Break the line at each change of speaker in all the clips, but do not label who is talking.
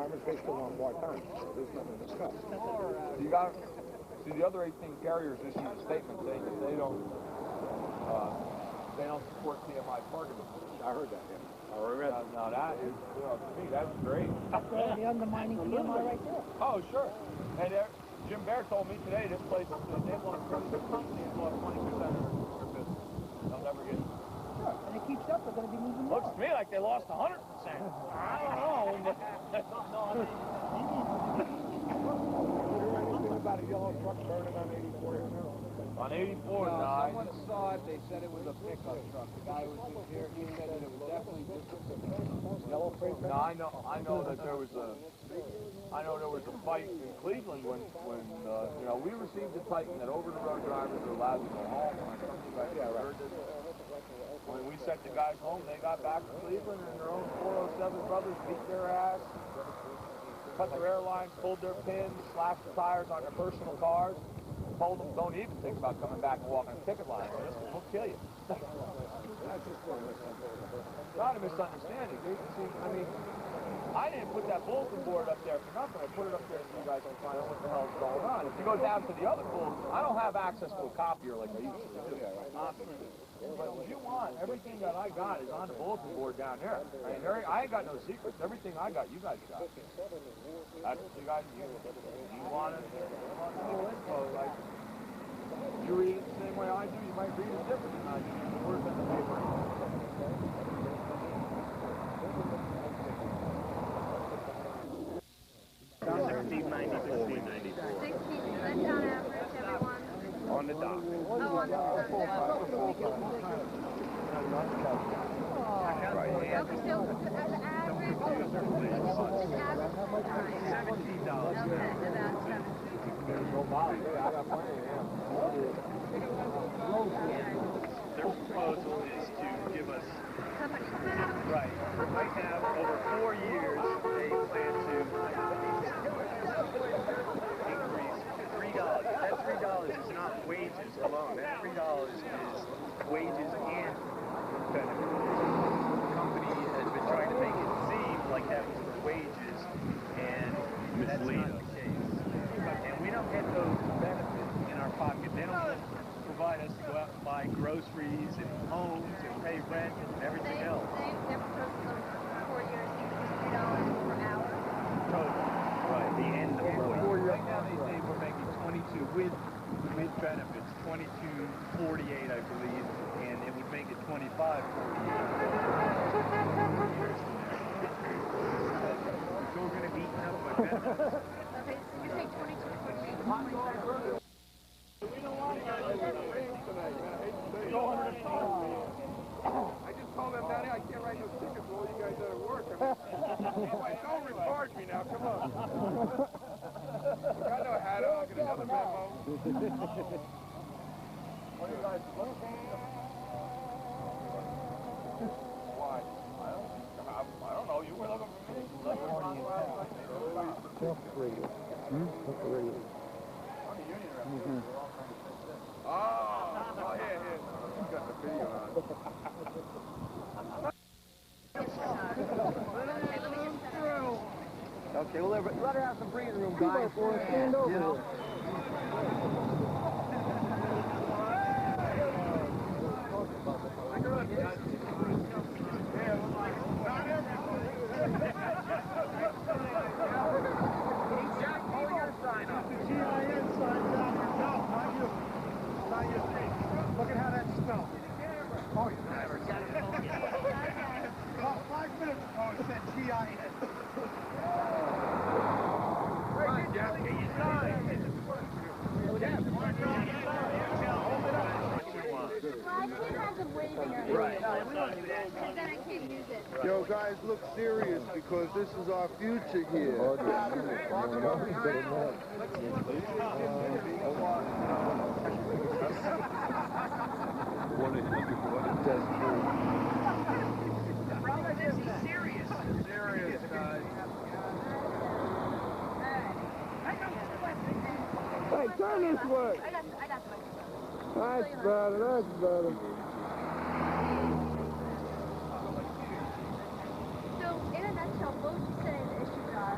How much they still want part-time? There's nothing to discuss.
You got, see, the other 18 carriers issued a statement saying that they don't support TMI targeting.
I heard that, yeah.
Now that is, to me, that's great.
The undermining TMI right there.
Oh, sure. And Jim Bear told me today this place, they want to the company has lost 20% of their business. They'll never get it.
And it keeps up, they're going to be moving
Looks
more.
to me like they lost 100%. I don't know, but
Anything about a yellow truck burning on 84?
on 84,
someone saw it, they said it was a pickup truck. The guy was in here, he said that it was definitely just a
Yellow freight
no, I know that there was a fight in Cleveland when we received a Titan that over-the-road drivers are allowed to go home. When we sent the guys home, they got back to Cleveland and their own 407 brothers beat their ass, cut their airlines, pulled their pins, slashed the tires on their personal cars, told them don't even think about coming back and walking a picket line. We'll kill you. Not a misunderstanding, dude. See, I mean, I didn't put that bulletin board up there for nothing. I put it up there so you guys can find out what the hell's going on. If you go down to the other bulletin, I don't have access to a copier like I used to do. But if you want, everything that I got is on the bulletin board down there. I mean, I ain't got no secrets. Everything I got, you guys got. That's what you guys, you want it, little info, like, you read it the same way I do, you might read it different than I do. The words in the paper.
1694. 16, that's on average, everyone.
On the dock.
Oh, on the dock.
Right.
Okay, so as an average, just average.
$17.
Okay, about 17.
There's no bottom. I got plenty of them.
Their proposal is to give us,
Company.
right, right now, over 4 years, they plan to increase $3. That $3 is not wages alone. That $3 is wages and benefits. The company has been trying to make it seem like that was for wages, and that's not the case. And we don't get those benefits in our pocket. They don't provide us to go out and buy groceries and homes and pay rent and everything else.
Their proposal for 4 years is $3 per hour.
Total. Right, the end of 4 years. Right now they say we're making 22 with benefits, 22.48 I believe, and it would make it 25.48. 4 years from now. So we're going to be eaten up by benefits.
Okay, so you say 22.48.
I just told them down here I can't write no tickets for all you guys that are at work. Don't recharge me now, come on. I know how to, I'll get another memo.
What do you guys look? Why? I don't know. You were looking for me.
What's the radio? What's the radio?
On the union rep.
Oh, here. You got the video on.
Okay, well, let her have some breathing room, guys.
Stand over
You know?
Look at how that smells. Oh, you never got it. About 5 minutes ago it said GIN. Right, Jeff, get your sign.
Right. Because then I can't use it.
Yo, guys, look serious because this is our future here.
Serious, guys.
Hey, turn this way.
I got the microphone.
That's better, that's better.
So, in a nutshell, both said issues are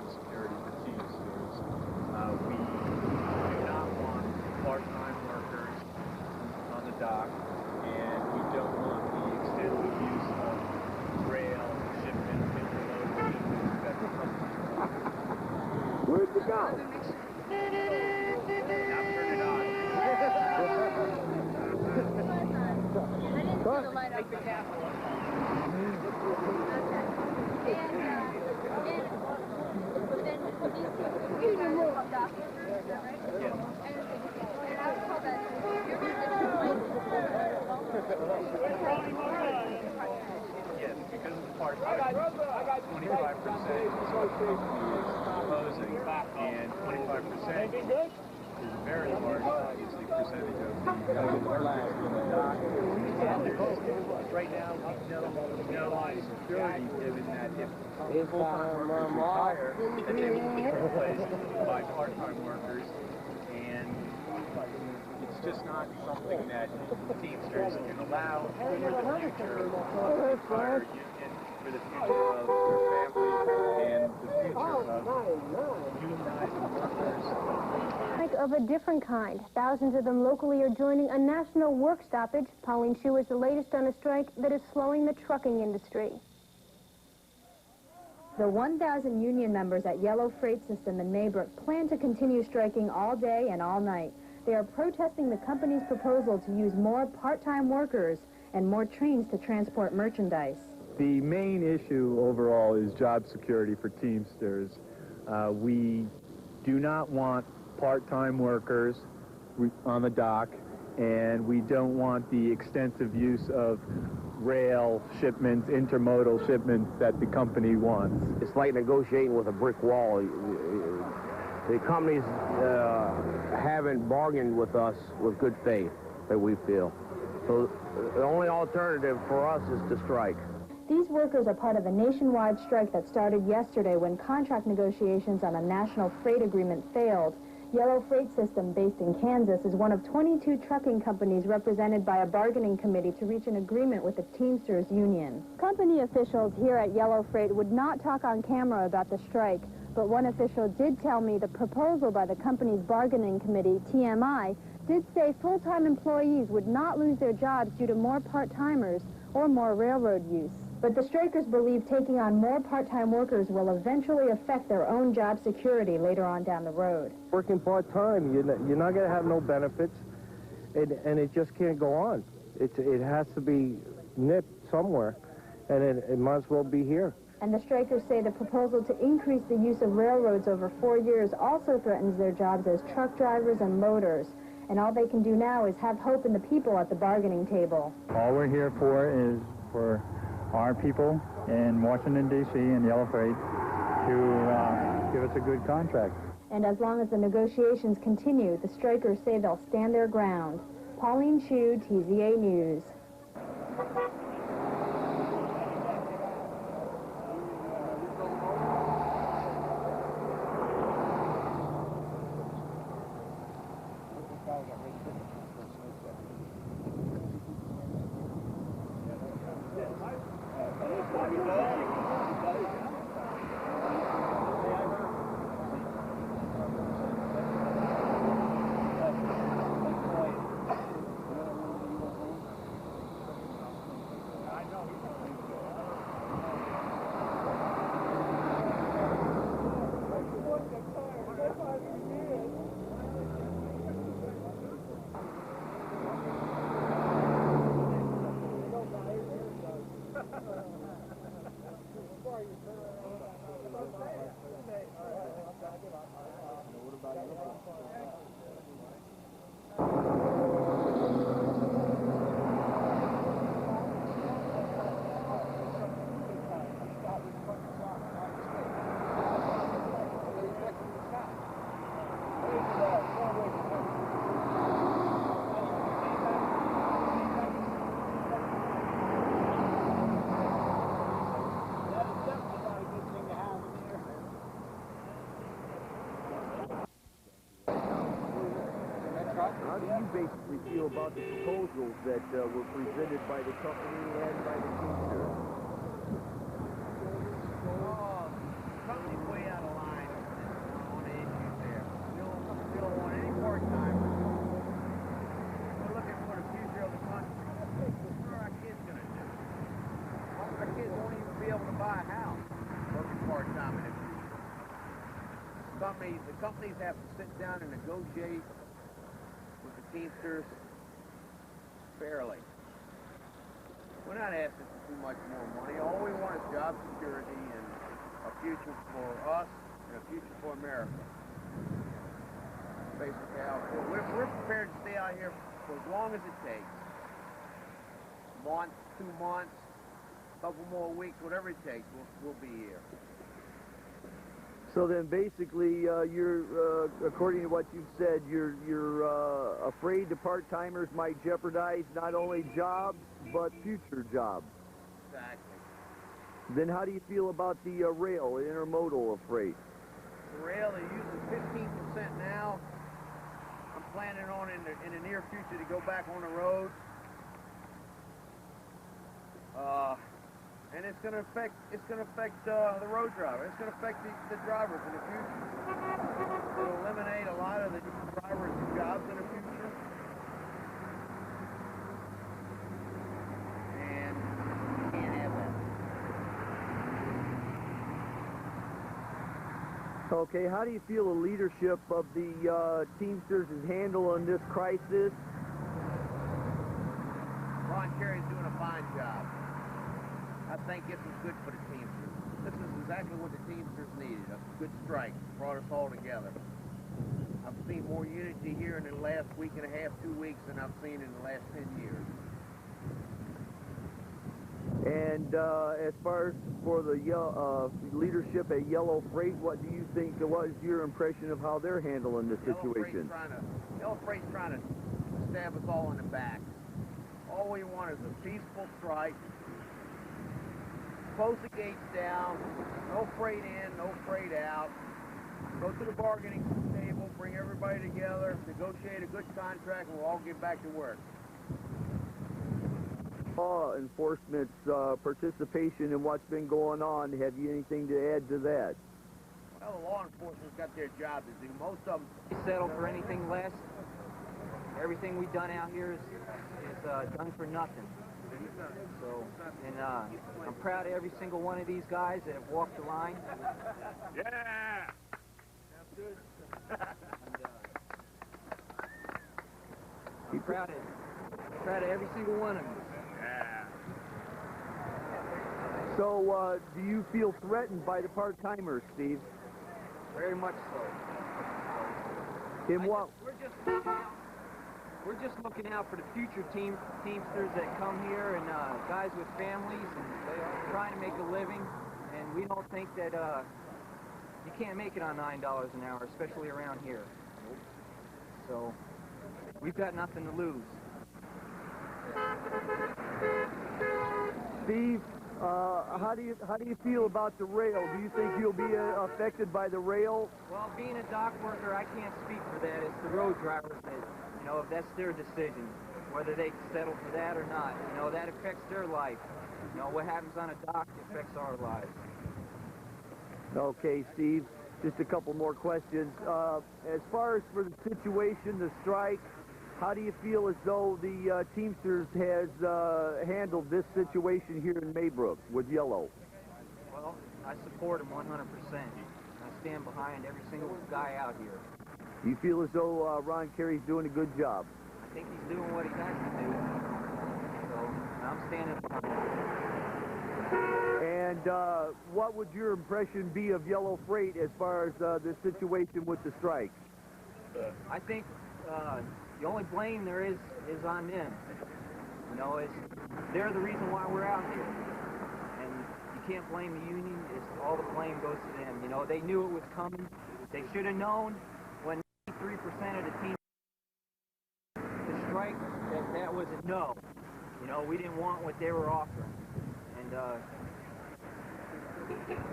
job security for Teamsters. We do not want part-time workers on the dock, and we don't want the extensive use of rail, shipment, interload, shipment that the company wants.
Where'd you go?
Now turn it on.
I didn't see the light up.
Take the cap off.
Okay. But then these guys are called dock workers, right?
Yes.
And I was told that you're
Yes, because of the part-time, 25% proposing, and 25% is a very large, obviously, percentage of the workers in the dock. And there's, right now, we know no security given that if full-time workers retire, that they will be replaced by part-time workers, and it's just not something that Teamsters can allow for the future of the entire union, for the future of their families, and the future of unionizing workers.
Strike of a different kind. Thousands of them locally are joining a national work stoppage. Pauline Shu is the latest on a strike that is slowing the trucking industry.
The 1,000 union members at Yellow Freight System in Maybrook plan to continue striking all day and all night. They are protesting the company's proposal to use more part-time workers and more trains to transport merchandise.
The main issue overall is job security for Teamsters. We do not want part-time workers on the dock, and we don't want the extensive use of rail shipments, intermodal shipments that the company wants.
It's like negotiating with a brick wall. The companies haven't bargained with us with good faith, that we feel. So the only alternative for us is to strike.
These workers are part of a nationwide strike that started yesterday when contract negotiations on a national freight agreement failed. Yellow Freight System, based in Kansas, is one of 22 trucking companies represented by a bargaining committee to reach an agreement with the Teamsters union. Company officials here at Yellow Freight would not talk on camera about the strike, but one official did tell me the proposal by the company's bargaining committee, TMI, did say full-time employees would not lose their jobs due to more part-timers or more railroad use. But the strikers believe taking on more part-time workers will eventually affect their own job security later on down the road.
Working part-time, you're not going to have no benefits, and it just can't go on. It has to be nipped somewhere, and it might as well be here.
And the strikers say the proposal to increase the use of railroads over 4 years also threatens their jobs as truck drivers and loaders. And all they can do now is have hope in the people at the bargaining table.
All we're here for is for our people in Washington, D.C. and Yellow Freight to give us a good contract.
And as long as the negotiations continue, the strikers say they'll stand their ground. Pauline Shu, TZA News.
How do you basically feel about the proposals that were presented by the company and by the Teamsters?
Company's way out of line.
companies have to sit down and negotiate with the Teamsters fairly. We're not asking for too much more money. All we want is job security and a future for us and a future for America. Basically how we're prepared to stay out here for as long as it takes. A month, 2 months, a couple more weeks, whatever it takes, we'll be here.
So then basically you're, according to what you've said, you're afraid the part-timers might jeopardize not only jobs, but future jobs.
Exactly.
Then how do you feel about the rail, the intermodal of freight?
The rail, they're using 15% now. I'm planning on in the near future to go back on the road. And it's going to affect the road driver. It's going to affect the drivers in the future. It'll eliminate a lot of the drivers' jobs in the future. And you can't have that.
Okay, how do you feel the leadership of the Teamsters is handling this crisis?
Ron Carey's doing a fine job. I think this is good for the Teamsters. This is exactly what the Teamsters needed, a good strike. Brought us all together. I've seen more unity here in the last week and a half, 2 weeks, than I've seen in the last 10 years.
And as far as for the leadership at Yellow Freight, what do you think, what is your impression of how they're handling the situation?
Yellow Freight's trying to stab us all in the back. All we want is a peaceful strike. Close the gates down, no freight in, no freight out. Go to the bargaining table, bring everybody together, negotiate a good contract, and we'll all get back to work.
Law enforcement's participation in what's been going on, have you anything to add to that?
Well, the law enforcement's got their job to do. Most of them
settle for anything less. Everything we've done out here is done for nothing. So, and I'm proud of every single one of these guys that have walked the line.
Yeah!
That's good. I'm proud of every single one of them.
Yeah.
So, do you feel threatened by the part-timers, Steve?
Very much so.
In what?
We're just looking out for the future Teamsters that come here and guys with families and they are trying to make a living. And we don't think that you can't make it on $9 an hour, especially around here. So we've got nothing to lose.
Steve, how do you feel about the rail? Do you think you'll be affected by the rail?
Well, being a dock worker, I can't speak for that. It's the road drivers that, you know, if that's their decision, whether they settle for that or not. You know, that affects their life. You know, what happens on a dock affects our lives.
Okay, Steve, just a couple more questions. As far as for the situation, the strike, how do you feel as though the Teamsters has handled this situation here in Maybrook with Yellow?
Well, I support them 100%. I stand behind every single guy out here.
You feel as though Ron Carey's doing a good job?
I think he's doing what he has to do. So, I'm standing behind him.
And what would your impression be of Yellow Freight as far as the situation with the strike?
I think the only blame there is on them. You know, they're the reason why we're out here. And you can't blame the union. All the blame goes to them. You know, they knew it was coming. They should have known when 93% of the team to strike that was a no. You know, we didn't want what they were offering. And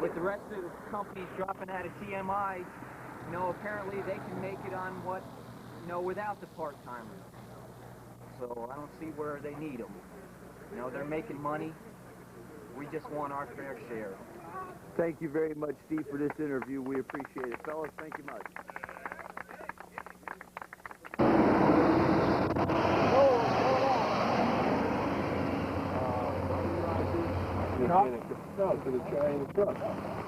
with the rest of the companies dropping out of TMI, you know, apparently they can make it on what, you know, without the part-timers. So I don't see where they need them. You know, they're making money. We just want our fair share.
Thank you very much, Steve, for this interview. We appreciate it. Fellas, thank you much.
No, to the train truck.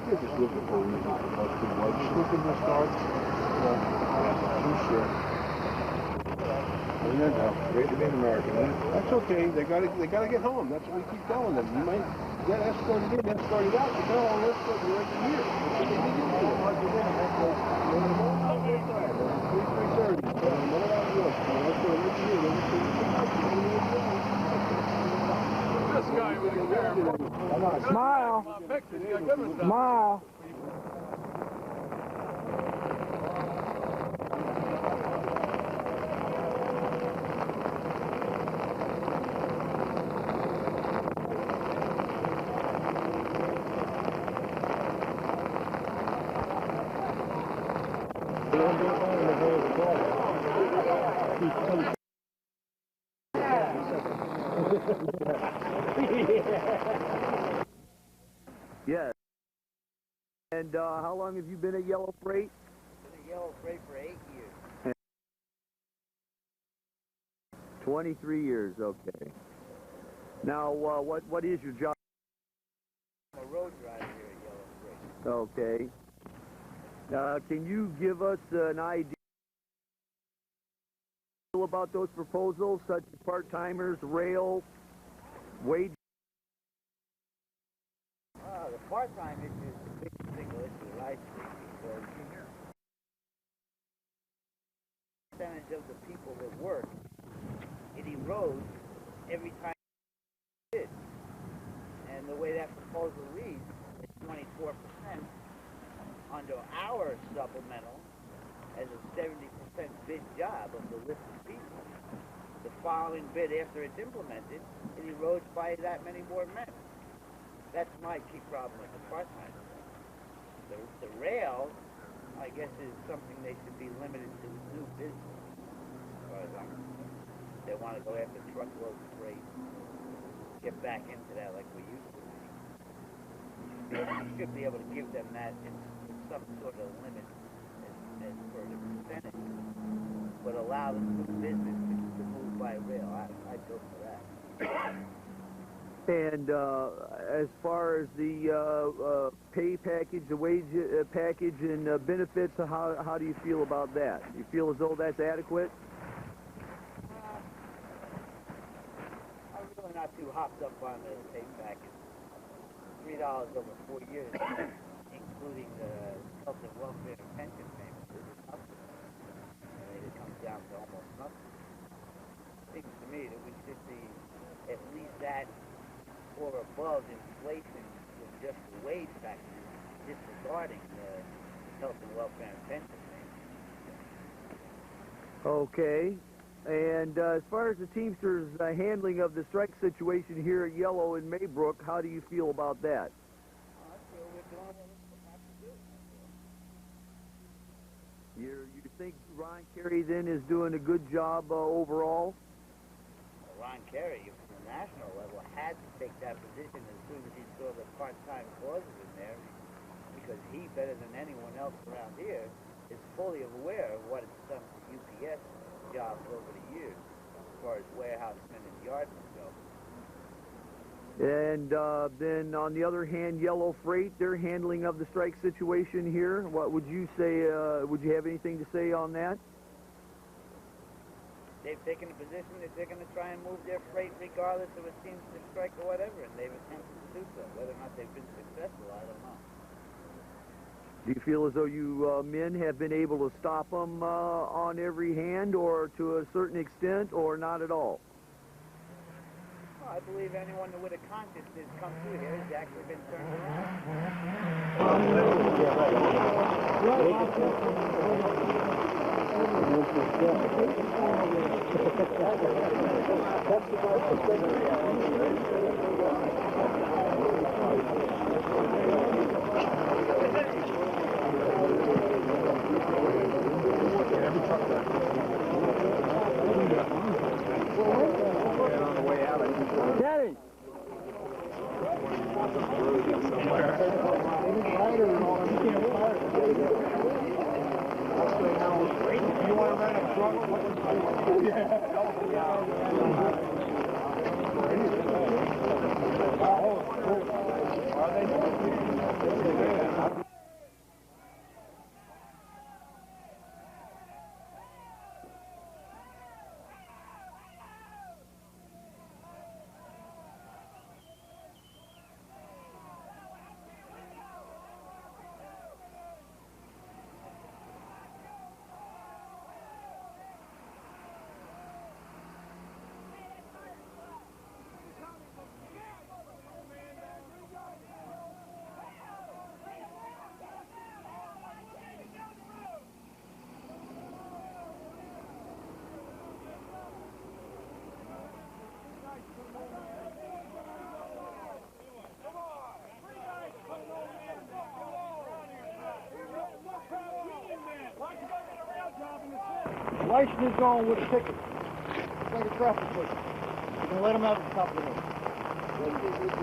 just looking for a reason to bust too much. Just looking to start, too short. And then great to be an American. That's okay. They gotta get home. That's what we keep telling them. You might get escorted in, escorted out. But they're all escorted right to here. That's what they need to do. Once you get them, that's like 3:30. Another out of yours. Escorted right to here.
This guy with a camera.
Smile.
Smile.
Yes. And how long have you been at Yellow Freight?
Been at Yellow Freight for 8 years.
23 years, okay. Now, what is your job?
I'm a road driver here at Yellow Freight.
Okay. Can you give us an idea about those proposals, such as part-timers, rail, wage?
The part-time issue is the biggest single issue that I see, because percentage of the people that work, it erodes every time it did. And the way that proposal reads, it's 24% under our supplemental as a 70% bid job of the listed people. The following bid after it's implemented, it erodes by that many more men. That's my key problem with the part-time. The rail, I guess, is something they should be limited to new business, as far as I'm concerned. They want to go after truckload freight, get back into that like we used to. You should be able to give them that in some sort of limit as for the percentage, but allow them to business to move by rail. I'd go for that.
And as far as the pay package, the wage package, and benefits, how do you feel about that? You feel as though that's adequate?
I'm really not too hopped up on the pay package. $3 over 4 years, including the health and welfare and pension payments, is nothing. It comes down to almost nothing. It seems to me that we should be at least that or above inflation with just the wage factor, disregarding the health and welfare and pension payments.
Okay. And as far as the Teamsters' handling of the strike situation here at Yellow and Maybrook, how do you feel about that?
I feel we're doing what we have to do.
You think Ron Carey then is doing a good job overall?
Ron Carey, from the national level, had to take that position as soon as he saw the part-time clauses in there, because he, better than anyone else around here, is fully aware of what it's done to UPS jobs over the years, as far as warehousemen and yardmen go.
And then on the other hand, Yellow Freight, their handling of the strike situation here, what would you say, would you have anything to say on that?
They've taken a position that they're going to try and move their freight regardless of a Teamster strike or whatever, and they've attempted to do so. Whether or not they've been successful, I don't know.
Do you feel as though you men have been able to stop them on every hand, or to a certain extent, or not at all?
Well, I believe anyone with a conscience that's come through here has actually been turned around.
Kenny! You want to rent a truck? Yeah.
License is going with a ticket. It's like a traffic ticket. You're going to let them out at the top of the hill.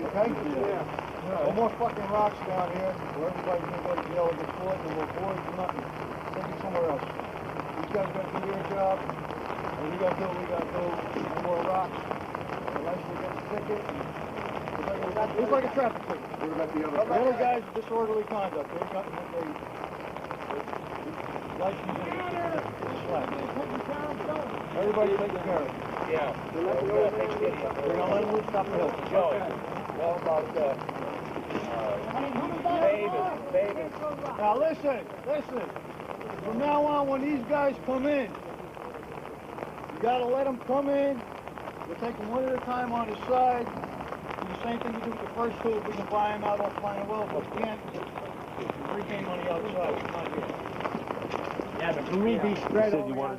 Okay? Yeah. No more fucking rocks down here where everybody's going to go to jail and get caught and we're bored and nothing. Take it somewhere else. These guys got to do their job. And we got to do what we got to do. No more rocks. The license gets a ticket. It's like a traffic ticket.
What about the other?
The other guys, disorderly conduct. They got license everybody taking care of it.
Yeah.
We're going to let them loose top the hill.
Joe, what about Davis?
Now listen. From now on, when these guys come in, you got to let them come in. We'll take them one at a time on the side. Do the same thing we do with the first two. If we can buy them out off Pine Well, but we can't. Free game on the outside. It's not here.
Yeah, but can we be spread over
They want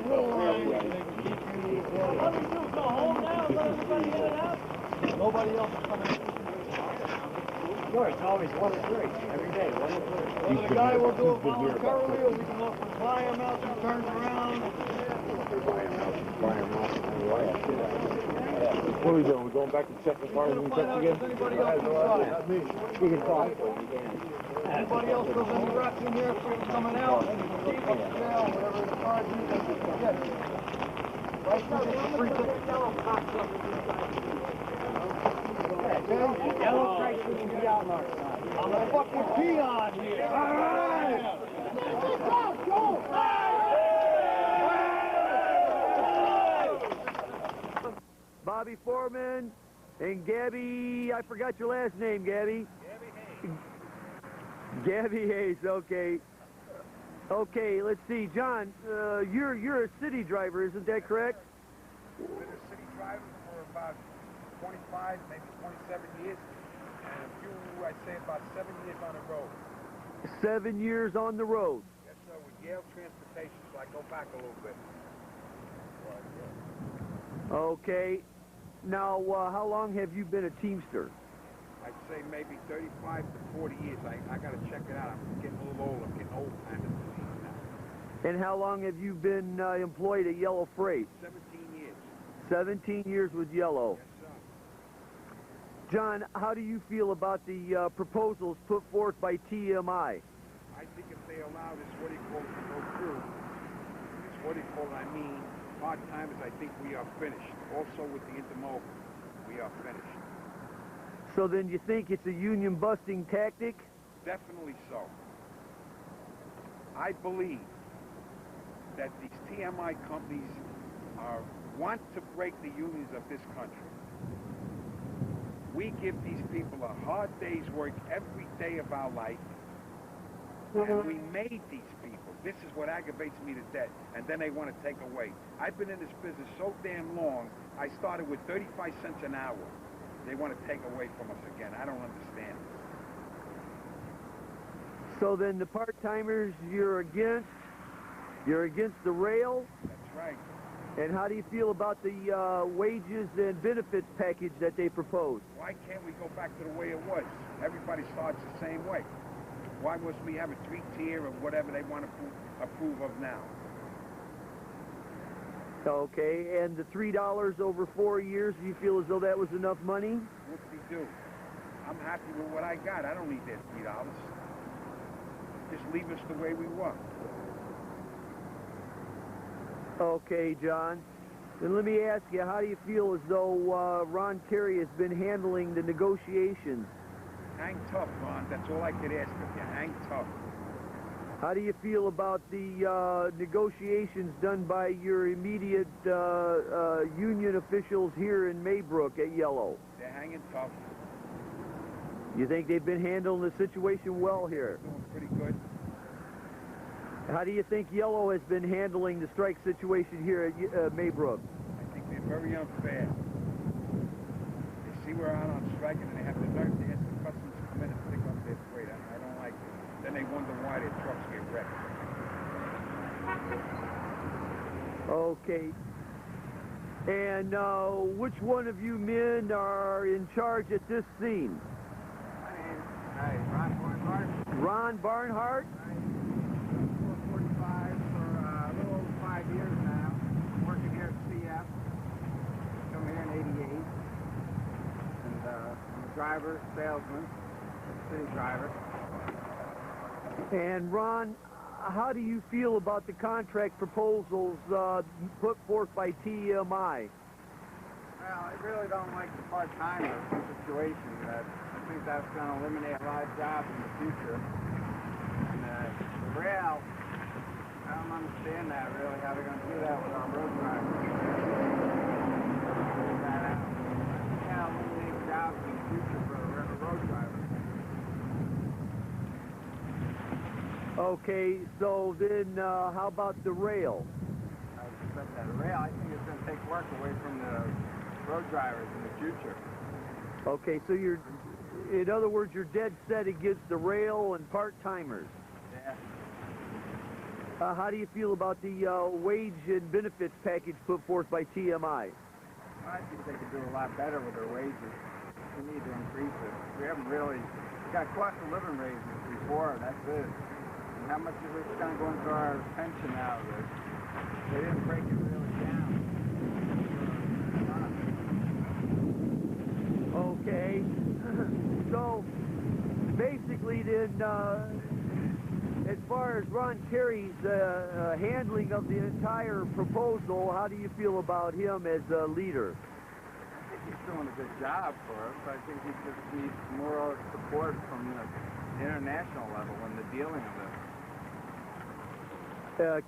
little lines.
What do we do? Go home now and let everybody in and out? Nobody else is coming in.
Sure, it's always 1 to 3 every day. 1 to 3.
Whether the guy will do it voluntarily or we can offer to buy him out and turn around.
What are we doing? We're going back to check the cars and check again?
Anybody else inside?
We can talk.
Anybody else goes any rats in here for coming out, and you go up to jail, whatever the charge is, they can get it. License is a free ticket.
Yellow stripes we can be out on our side.
I'm a fucking peon here. All right.
Bobby Foreman and Gabby, I forgot your last name, Gabby. Gabby Hayes, okay. Okay, let's see, John, you're a city driver, isn't that correct?
I've been a city driver for about 25, maybe 27 years, and I'd say about 7 years on the road.
7 years on the road.
Yes, sir, with Yale Transportation, so I go back a little bit.
Okay. Now, how long have you been a Teamster?
I'd say maybe 35 to 40 years. I got to check it out. I'm getting a little old. I'm getting old kind of disease now.
And how long have you been employed at Yellow Freight?
17 years.
17 years with Yellow.
Yes, sir.
John, how do you feel about the proposals put forth by TMI?
I think if they allow this, what do you call it, to go through, it's what do you call it, I mean, part-timers, I think we are finished. Also with the intermodal, we are finished.
So then you think it's a union-busting tactic?
Definitely so. I believe that these TMI companies want to break the unions of this country. We give these people a hard day's work every day of our life, and we made these people. This is what aggravates me to death, and then they want to take away. I've been in this business so damn long, I started with 35 cents an hour. They want to take away from us again. I don't understand this.
So then the part-timers you're against the rail?
That's right.
And how do you feel about the wages and benefits package that they proposed?
Why can't we go back to the way it was? Everybody starts the same way. Why must we have a 3-tier of whatever they want to approve of now?
Okay, and the $3 over 4 years, do you feel as though that was enough money?
Whoop-de-doo. I'm happy with what I got. I don't need that $3. Just leave us the way we were.
Okay, John. Then let me ask you, how do you feel as though Ron Terry has been handling the negotiations?
Hang tough, Ron. That's all I could ask of you. Hang tough.
How do you feel about the negotiations done by your immediate union officials here in Maybrook at Yellow?
They're hanging tough.
You think they've been handling the situation well here?
Doing pretty good.
How do you think Yellow has been handling the strike situation here at Maybrook?
I think they're very unfair. They see we're out on strike and they have the nerve to ask the customers to come in and pick up their freight. I don't like it. Then they wonder why their trucks get wrecked.
Okay. And which one of you men are in charge at this scene?
My name is Ron Barnhart.
Ron Barnhart?
445 driver, salesman, city driver.
And Ron, how do you feel about the contract proposals put forth by TMI?
Well, I really don't like the part-timer situation. I think that's going to eliminate a lot of jobs in the future. And the rail, I don't understand that really, how they're going to do that with our road drivers. Figure that out. Yeah, eliminate jobs in the future for the road drivers.
Okay, so then how about the rail?
The rail, I think it's going to take work away from the road drivers in the future.
Okay, so you're, in other words, you're dead set against the rail and part-timers.
Yeah.
How do you feel about the wage and benefits package put forth by TMI?
I think they could do a lot better with their wages. We need to increase it. We haven't really, we got cost of living raises before, that's it. And how much is it going to go into our pension out of this? They didn't break it really down.
Okay, so basically then, as far as Ron Terry's handling of the entire proposal, how do you feel about him as a leader?
I think he's doing a good job for us. I think he just needs more support from the international level in the dealing of it.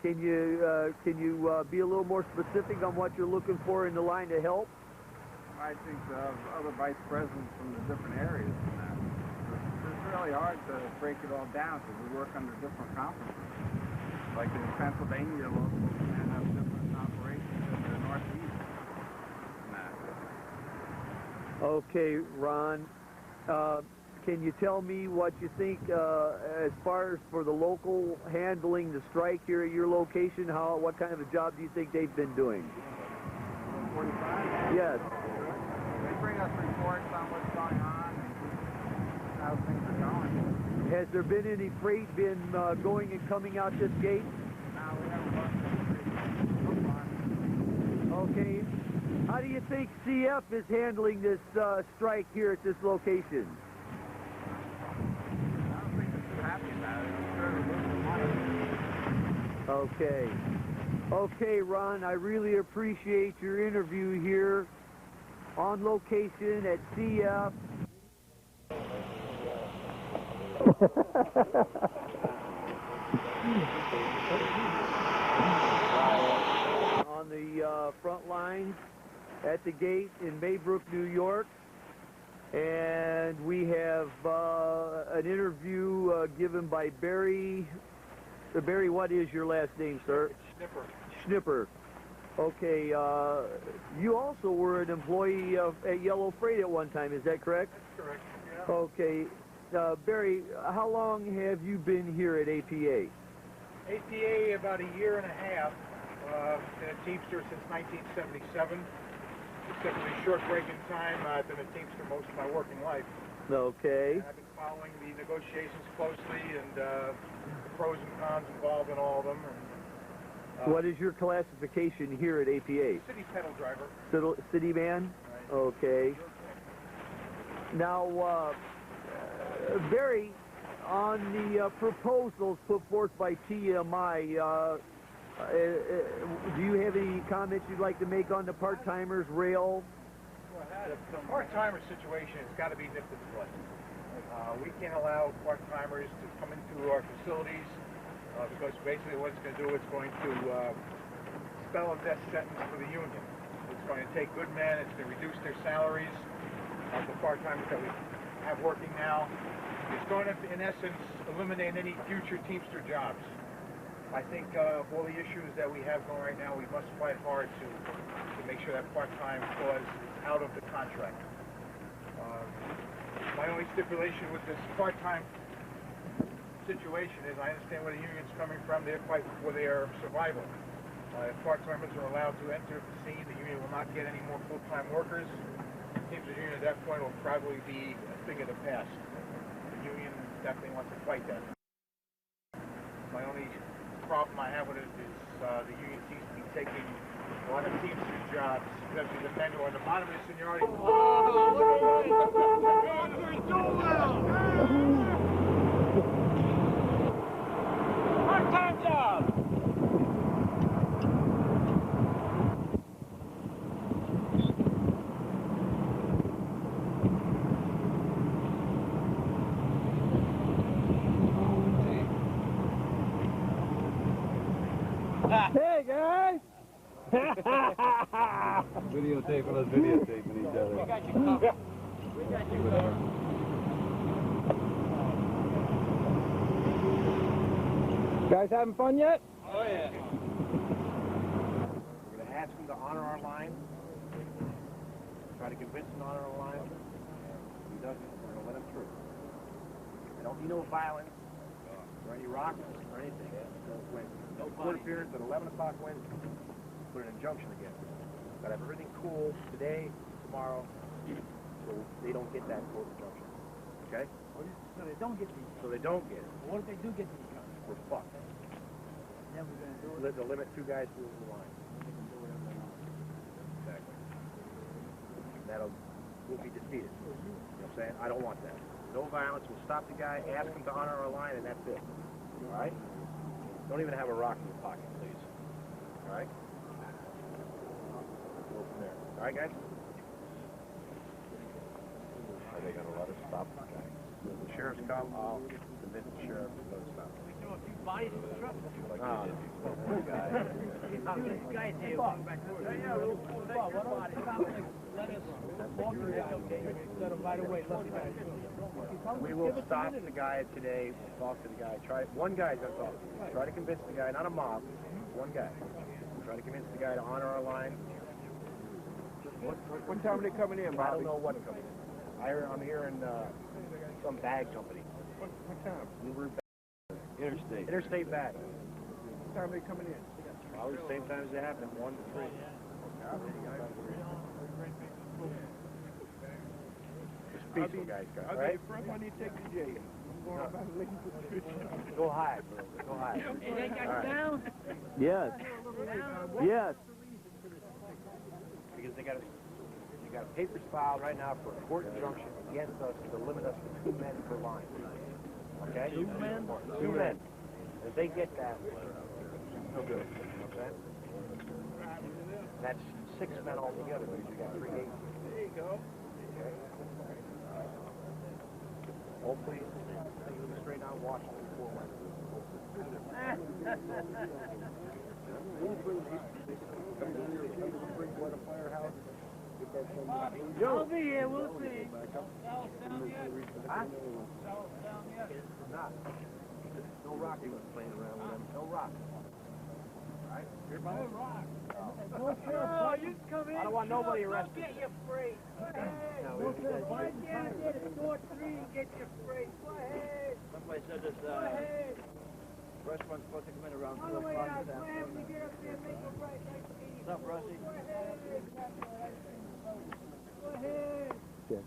Can you be a little more specific on what you're looking for in the line of help?
I think the other vice presidents from the different areas and that. It's really hard to break it all down because we work under different conferences. Like in Pennsylvania, local and have different operations in the Northeast and that.
Okay, Ron. Can you tell me what you think as far as for the local handling the strike here at your location? What kind of a job do you think they've been doing?
45?
Yes.
They bring us reports on what's going on and how things are going.
Has there been any freight going and coming out this gate?
No, we haven't looked.
Okay. How do you think CF is handling this strike here at this location? Okay. Okay, Ron, I really appreciate your interview here on location at CF. On the front lines at the gate in Maybrook, New York. And we have an interview given by Barry. Barry, what is your last name, sir?
Schnipper.
Schnipper. Okay, you also were an employee at Yellow Freight at one time, is that correct?
That's correct, yeah.
Okay. Barry, how long have you been here at APA?
APA about a year and a half. Been a Teamster since 1977. Except for the short break in time, I've been a Teamster most of my working life.
Okay.
And I've been following the negotiations closely and the pros and cons involved in all of them. And,
what is your classification here at APA?
City pedal driver.
City man? Right. Okay. Now, Barry, on the proposals put forth by TMI, do you have any comments you'd like to make on the part-timers, rail?
The part-timer situation has got to be nipped in the bud. We can't allow part-timers to come into our facilities because basically what it's going to do, it's going to spell a death sentence for the union. It's going to take good men, it's going to reduce their salaries of the part-timers that we have working now. It's going to, in essence, eliminate any future Teamster jobs. I think of all the issues that we have going right now, we must fight hard to make sure that part-time clause is out of the contract. My only stipulation with this part-time situation is I understand where the union's coming from. They're fighting for their survival. If part-timers are allowed to enter the scene, the union will not get any more full-time workers. The Teamsters Union at that point will probably be a thing of the past. The union definitely wants to fight that. My only problem I have with it is the union seems to be taking a lot of Teamsters jobs, especially the men who are on the bottom of the seniority. Part-time job!
Hey, guys!
Videotaping us, videotaping each other.
We got you covered. We got you covered.
Guys having fun yet?
Oh, yeah. We're going to ask him to honor our line. Try to convince him to honor our line. If he doesn't, we're going to let him through. I don't need no violence or any rocks or anything. When no court appearance at 11 o'clock Wednesday, put an injunction against it. Got to have everything cool today, tomorrow, so they don't get that court injunction. Okay?
So they don't get these.
So they don't get it.
What if they do get these guns?
We're fucked.
Then we're going to do it.
To limit 2 guys to the line. Exactly. We'll be defeated. You know what I'm saying? I don't want that. No violence. We'll stop the guy, ask him to honor our line, and that's it. All right? Don't even have a rock in your pocket, please. All right? Go from there. All right, guys? Are they going to let us stop the guy? When the sheriff's come, I'll convince the sheriff to let us stop.
We threw a few bodies in the truck.
Ah,
Guys here, back to work. Yeah, we'll bodies. Let us walk the guy. Let him right away. Let the guy.
We will stop the guy today. We'll talk to the guy. One guy's going to talk. Try to convince the guy, not a mob, one guy. Try to convince the guy to honor our line.
What time are they coming in, Bobby?
I don't know what's coming in. I'm hearing some bag company.
What time?
Interstate. Interstate bag.
What time are they coming in?
Probably the same time as they happen, 1 to 3. Just peaceful guys,
I'll
right?
get front money to take to jail. I'm going up and looking for the future.
Go hide, bro. Go hide.
They got you down?
Yes. Yes.
Because they got papers filed right now for a court injunction against us to limit us to 2 men per line. Okay? 2 men? 2 men. If they get that, no good. Okay? That's 6 men altogether because you got 3 agents.
There you go.
Okay? Hopefully, things will be straightened out in Washington before Wednesday.
I'll be here, we'll see.
Huh? Not. No rock playing around with them. No rock. Alright?
No rock. Oh, you can come in.
I don't want nobody arrested.
Get your freight. Go ahead. Go down there to store 3 and get your freight. Go ahead.
Somebody said this,
Go ahead.
restaurant's supposed to come in around
On
2
the way
o'clock
out,
this
slam to
afternoon.
get up there, make a right like me.
What's up, Rusty?
Go ahead. Go ahead.
Jack,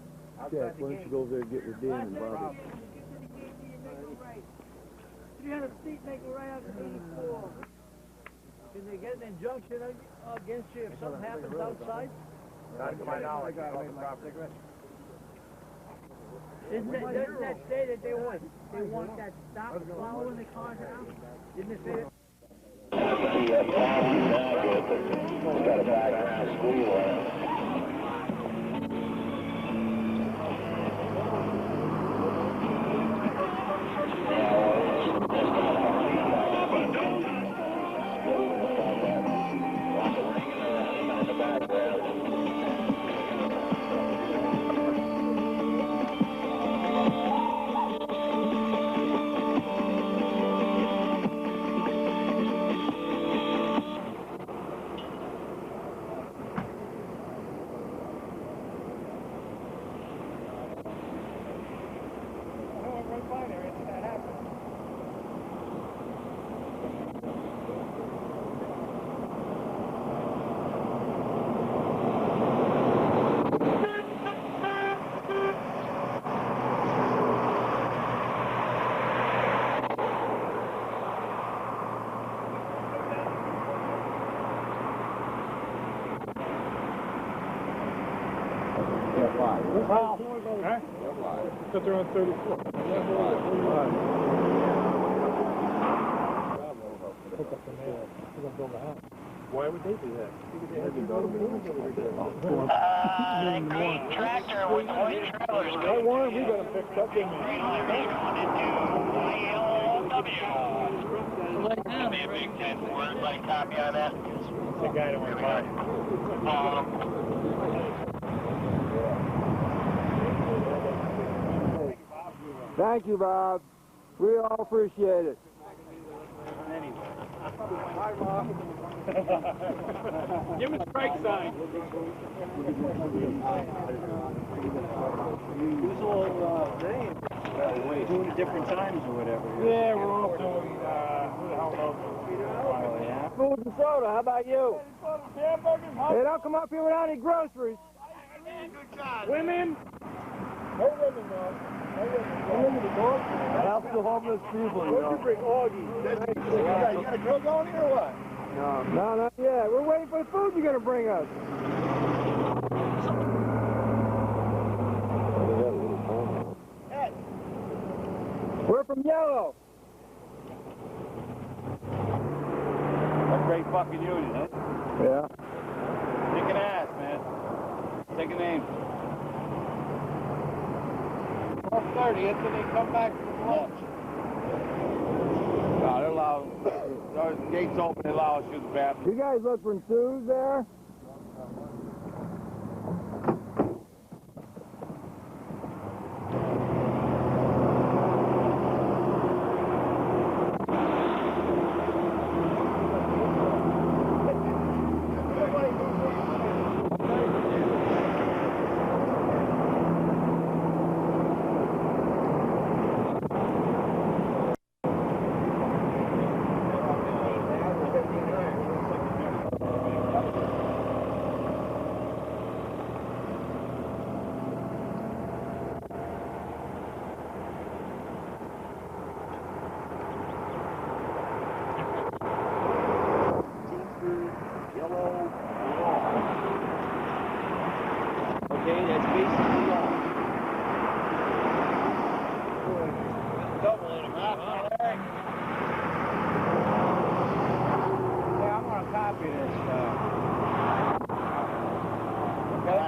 why don't you go over there and get with Dan and Bobby?
Get to the gate, you make a right. 300 feet, make a right out to 84.
Can they get an injunction against you if something happens outside?
Not to my knowledge. Public property.
Doesn't that say that they want that stop following the cars out? Didn't it say that?
Got a background squeal.
Wow. Huh? Cut there on 34. Pick up the mail. We're going to build a house. Why would they do that? Because they had to go to meetings every day.
That green tractor with white trailers.
Right, Warren, we got them picked up, didn't we?
That'd be a big 10 word, like copy on that.
The guy that went by.
Thank you, Bob. We all appreciate it.
Hi, Bob. Give him a strike sign.
Who's all doing at different times or whatever?
Yeah, we're all doing, who the hell knows?
Food and soda, how about you? Hey, don't come up here without any groceries.
Women? No women, though.
Help the homeless people, you know.
You bring Augie.
You got a grill going here or what?
No, not yet. We're waiting for the food you're going to bring us. We're from Yellow.
What a great fucking union, huh?
Yeah.
Kicking ass, man. Take a name.
12:30, Anthony, come back from lunch.
No, they allow, those gates open, they allow us to use the bathroom.
You guys look for enthused there?
Okay, that's basically all. Double in a half, Larry. Yeah, I'm gonna copy this. Okay?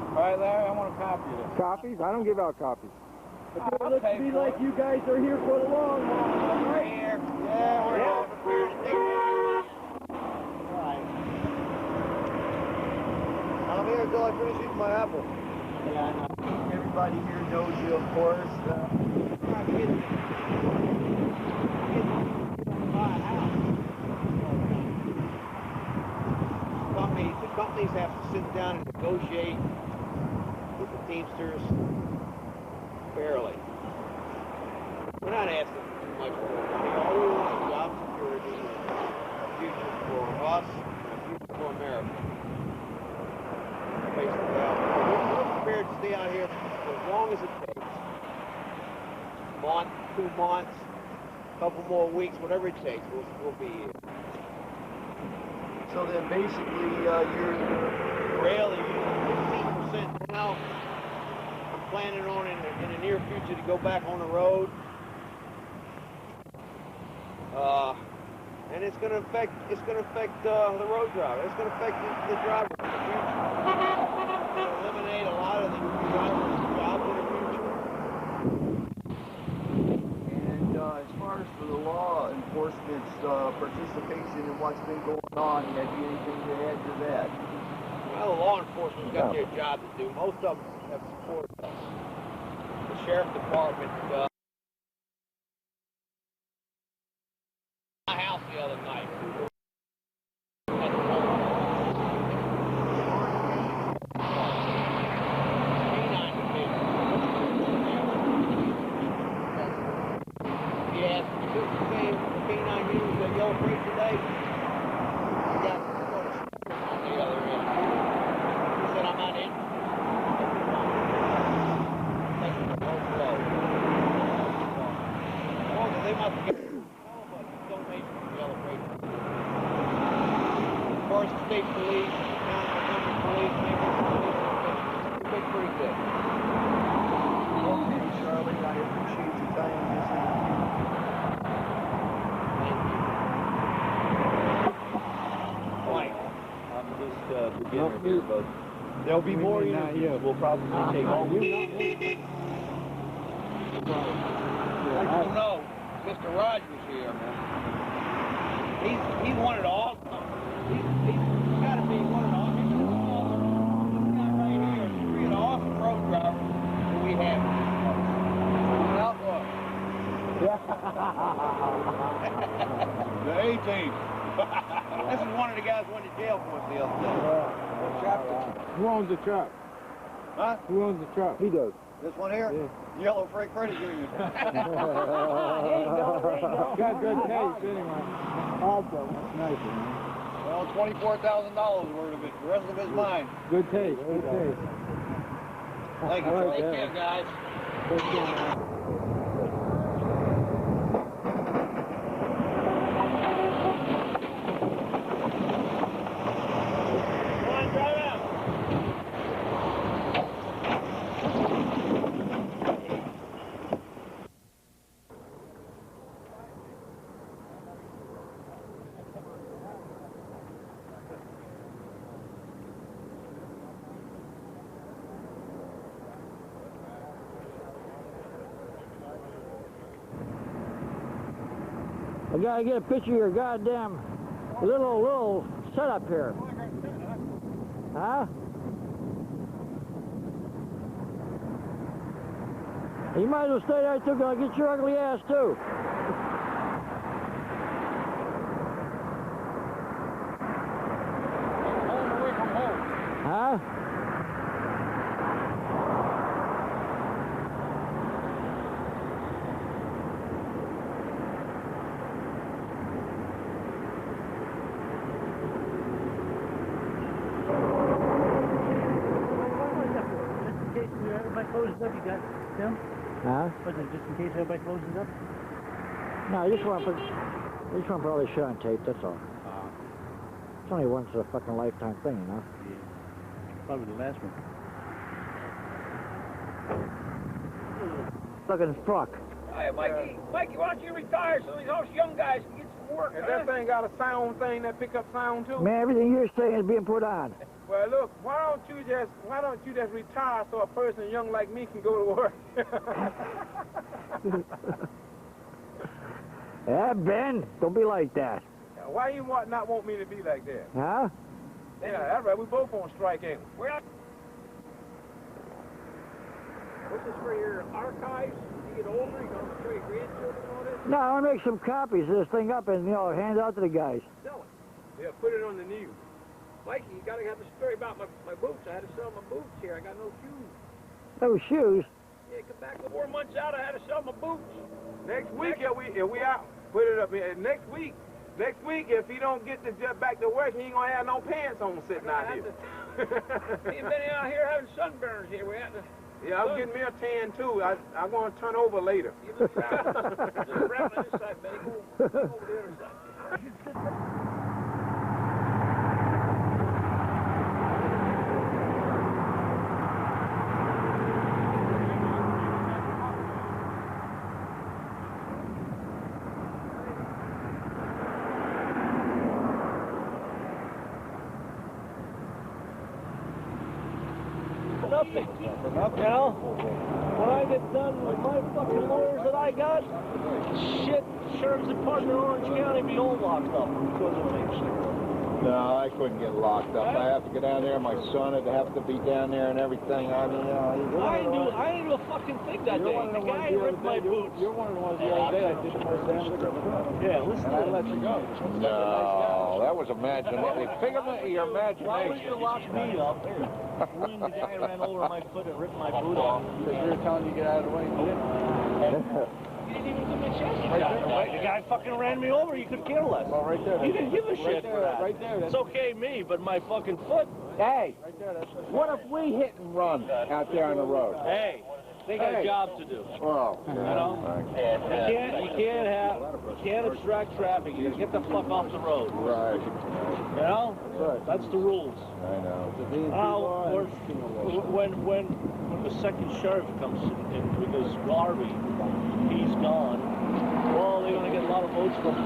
All right, Larry, I want to copy this.
Copies? I don't give out copies.
Okay, let's be like
you guys are here for the long haul.
We're here. Yeah, we're here.
I'm here until I finish eating my apple.
Yeah, everybody here knows you, of course.
The companies have to sit down and negotiate with the Teamsters fairly. We're not asking for too much more money. All we want is job security, a future for us, and a future for America. Basically, we're prepared to stay out here for as long as it takes. A month, 2 months, a couple more weeks, whatever it takes, we'll be here.
So then basically, you're
Really, 15% now. I'm planning on in the near future to go back on the road. And it's going to affect the road driver. It's going to affect the driver in the future. It's going to eliminate a lot of the drivers' jobs in the future.
And as far as for the law enforcement's participation in what's been going on, have you anything to add to that?
Well, the law enforcement's got their job to do. Most of them have supported us. The sheriff department, my house the other night. State police, Montgomery police, neighborhood police, they've been pretty good.
getting her beer, but there'll be more interviews. We'll probably take all week.
I don't know. Mr. Rogers here, man. He's one of the all. He's got to be one of the all. This guy right here is three of the awesome road drivers that we have.
The 18th.
This is one of the guys who went to jail for us the other day.
Who owns the truck?
Huh?
Who owns the truck?
He does. This one here?
Yeah.
Yellow Freight Credit Union.
Got good taste anyway. Awesome. That's nice, man.
Well, $24,000 worth of it. The rest of it's mine.
Good taste. Good taste.
Thank you, Charlie.
Take care, guys.
Take care, man.
I gotta get a picture of your goddamn little setup here. Huh? You might as well stay there too, 'cause I'll get your ugly ass too. Huh?
Everybody closes up, you got Tim?
Huh?
Was it just in case everybody closes up?
No, I just want to put all this shit on tape, that's all. It's only once in a fucking lifetime thing, you know?
Yeah. Probably the last one.
Look at his truck.
Hey, Mikey, why don't you retire so these young guys can get some work?
And that thing got a sound thing that pick up sound too?
Man, everything you're saying is being put on.
Well, look, why don't you just retire so a person young like me can go to work?
Yeah, Ben, don't be like that.
Why you not want me to be like that?
Huh?
Yeah, that's right. We both on strike, ain't we?
What's this for your archives? You get older, you don't show your grandchildren and all this?
No, I want to make some copies of this thing up and, hand it out to the guys.
Sell it.
Yeah, put it on the news.
Mikey, you gotta have a story about my boots. I had to sell my boots here. I got no shoes.
Those shoes?
Yeah, come back 4 months out, I had to sell my boots.
Next week, if we out, put it up here. Next week, if he don't get back to work, he ain't gonna have no pants on sitting out here.
We've been out here having sunburns here. We had to.
Yeah, I'm getting me a tan too. I'm gonna turn over later.
There's a brown on this side, Benny. Go over the other side.
Nothing. You know? When I get done with my fucking lawyers that I got, shit, Sheriff's Department of Orange County be all locked up because of me.
No, I couldn't get locked up. I have to go down there. My son would have to be down there and everything. I mean,
I didn't do a fucking thing that day. The guy ripped my boots.
You're one of the ones the other day that did the most damage to the truck.
Yeah, listen
and I let you go.
No, that was imagination. Figure your imagination.
Why would you lock me up? When the guy ran over my foot and ripped my boot off.
Because you were telling you to get out of the way.
You didn't even give me a chance to get out of the way. The guy fucking ran me over. You could care less.
Well, right there.
You didn't give a shit for that.
Right there.
It's okay, me, but my fucking foot.
Hey,
right there,
what if we hit and run out there on the road?
Hey, they got a job to do.
Oh,
you know? You can't obstruct traffic. You get the fuck off the road.
Right.
You know?
Right.
That's the rules.
I know.
When the second sheriff comes in because Garvey, he's gone. Well, they're gonna get a lot of votes from the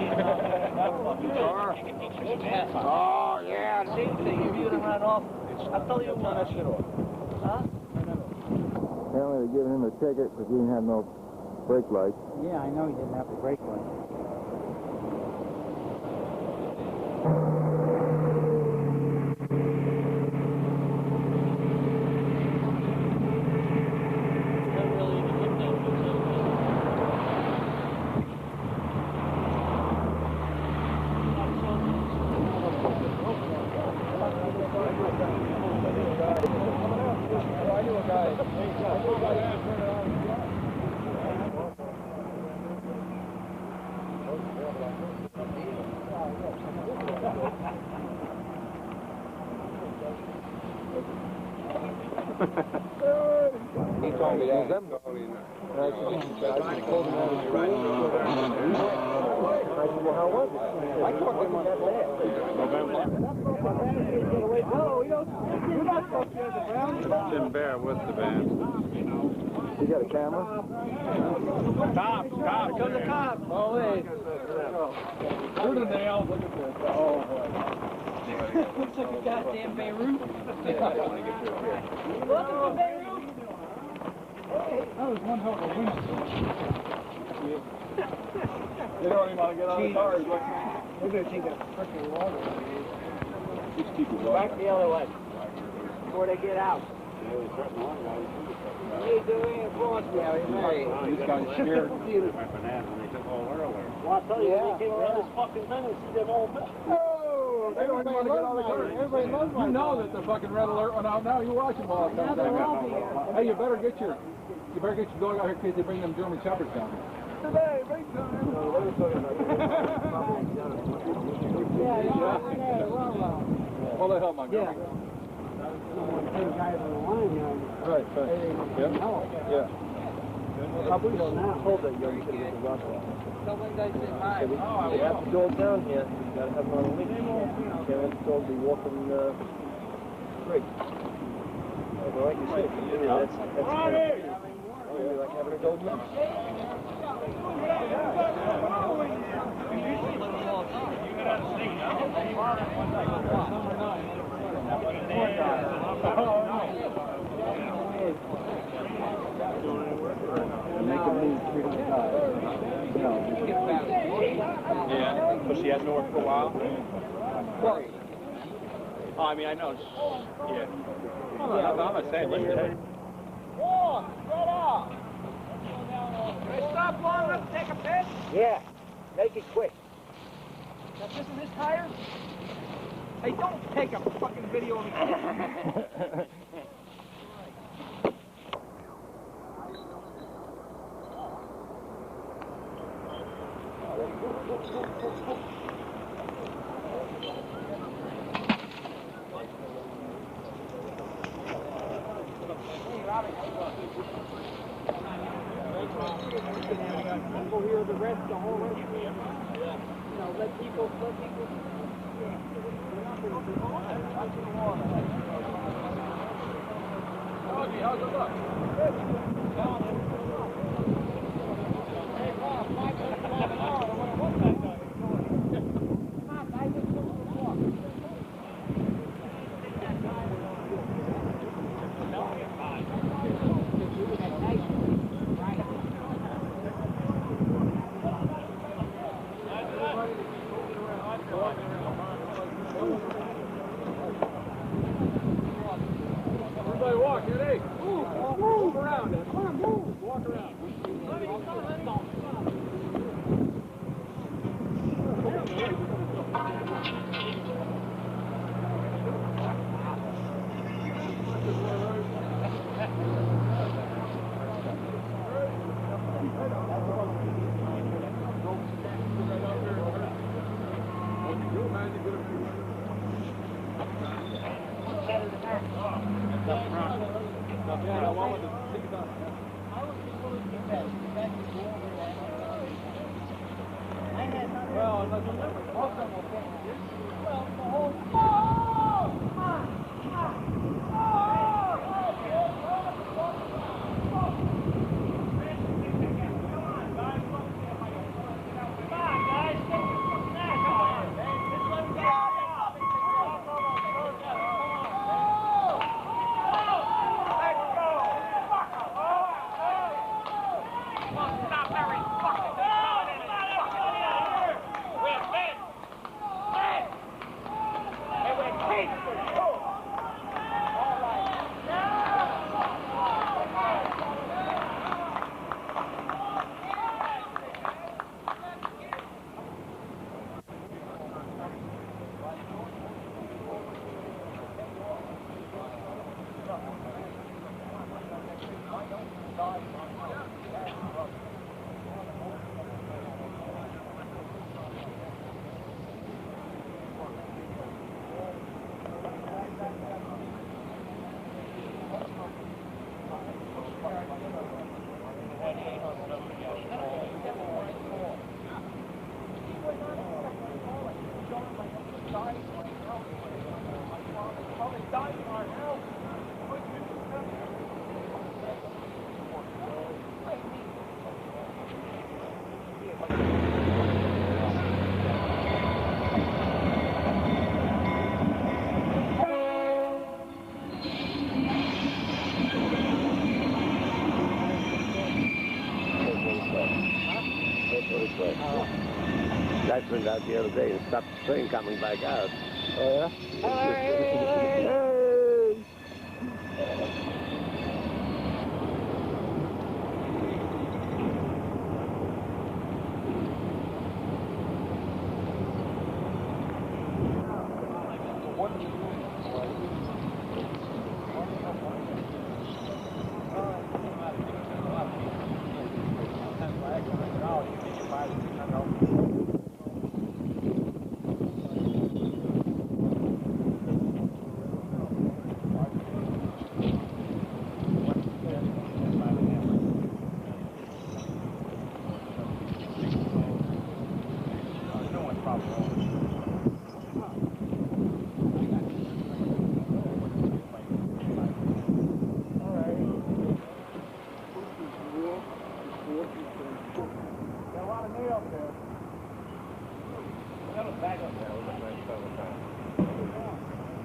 He's not that fucking Oh, yeah, same thing. If you're gonna run off, I'll tell you what. That shit off. Huh?
Apparently they're giving him a ticket because he didn't have no brake lights.
Yeah, I know he didn't have the brake light.
He told me that. I told him that was right. I said, well, how was it? I talked to him on that bad.
Jim Bear with the band.
You got a camera?
Cop. Here comes the cop. Oh, hey. Through the nails. Look at this. Oh, boy.
Looks like a goddamn Beirut. Welcome to Beirut.
That was one hell of a win. They don't even want to get on the car.
We're going to take a freaking water.
Just keep it
Back the other way. Before they get out. He's doing it for us now.
These guys scared.
Well, I'll tell you, when they came around this fucking thing and see them all.
Oh, they don't even want to get on the car.
Everybody loves
You know that the fucking red alert went out. Now you watch them all the time. Hey, you better get your dog out here in case they bring them German Shepherds down here. Today, big time. Well, they help my guy. Right. Yeah.
Probably don't now. Told that young kid to rush off. You have to go down here. You gotta have another link. Can't let the dog be walking straight. But like you said, that's like having a dog now.
Yeah, but she has north for a while. Well, I mean, I know. Yeah. I'm not saying yesterday.
Hey, stop long enough to take a piss?
Yeah, make it quick.
Got this in this tire? Hey, don't take a fucking video of me.
People hear the rest, the whole rest. Let people.
How's it look? Everybody walk, ready? Move around. Come on, move. Walk around.
turned out the other day and stopped the train coming back out.
Oh, yeah? Hey!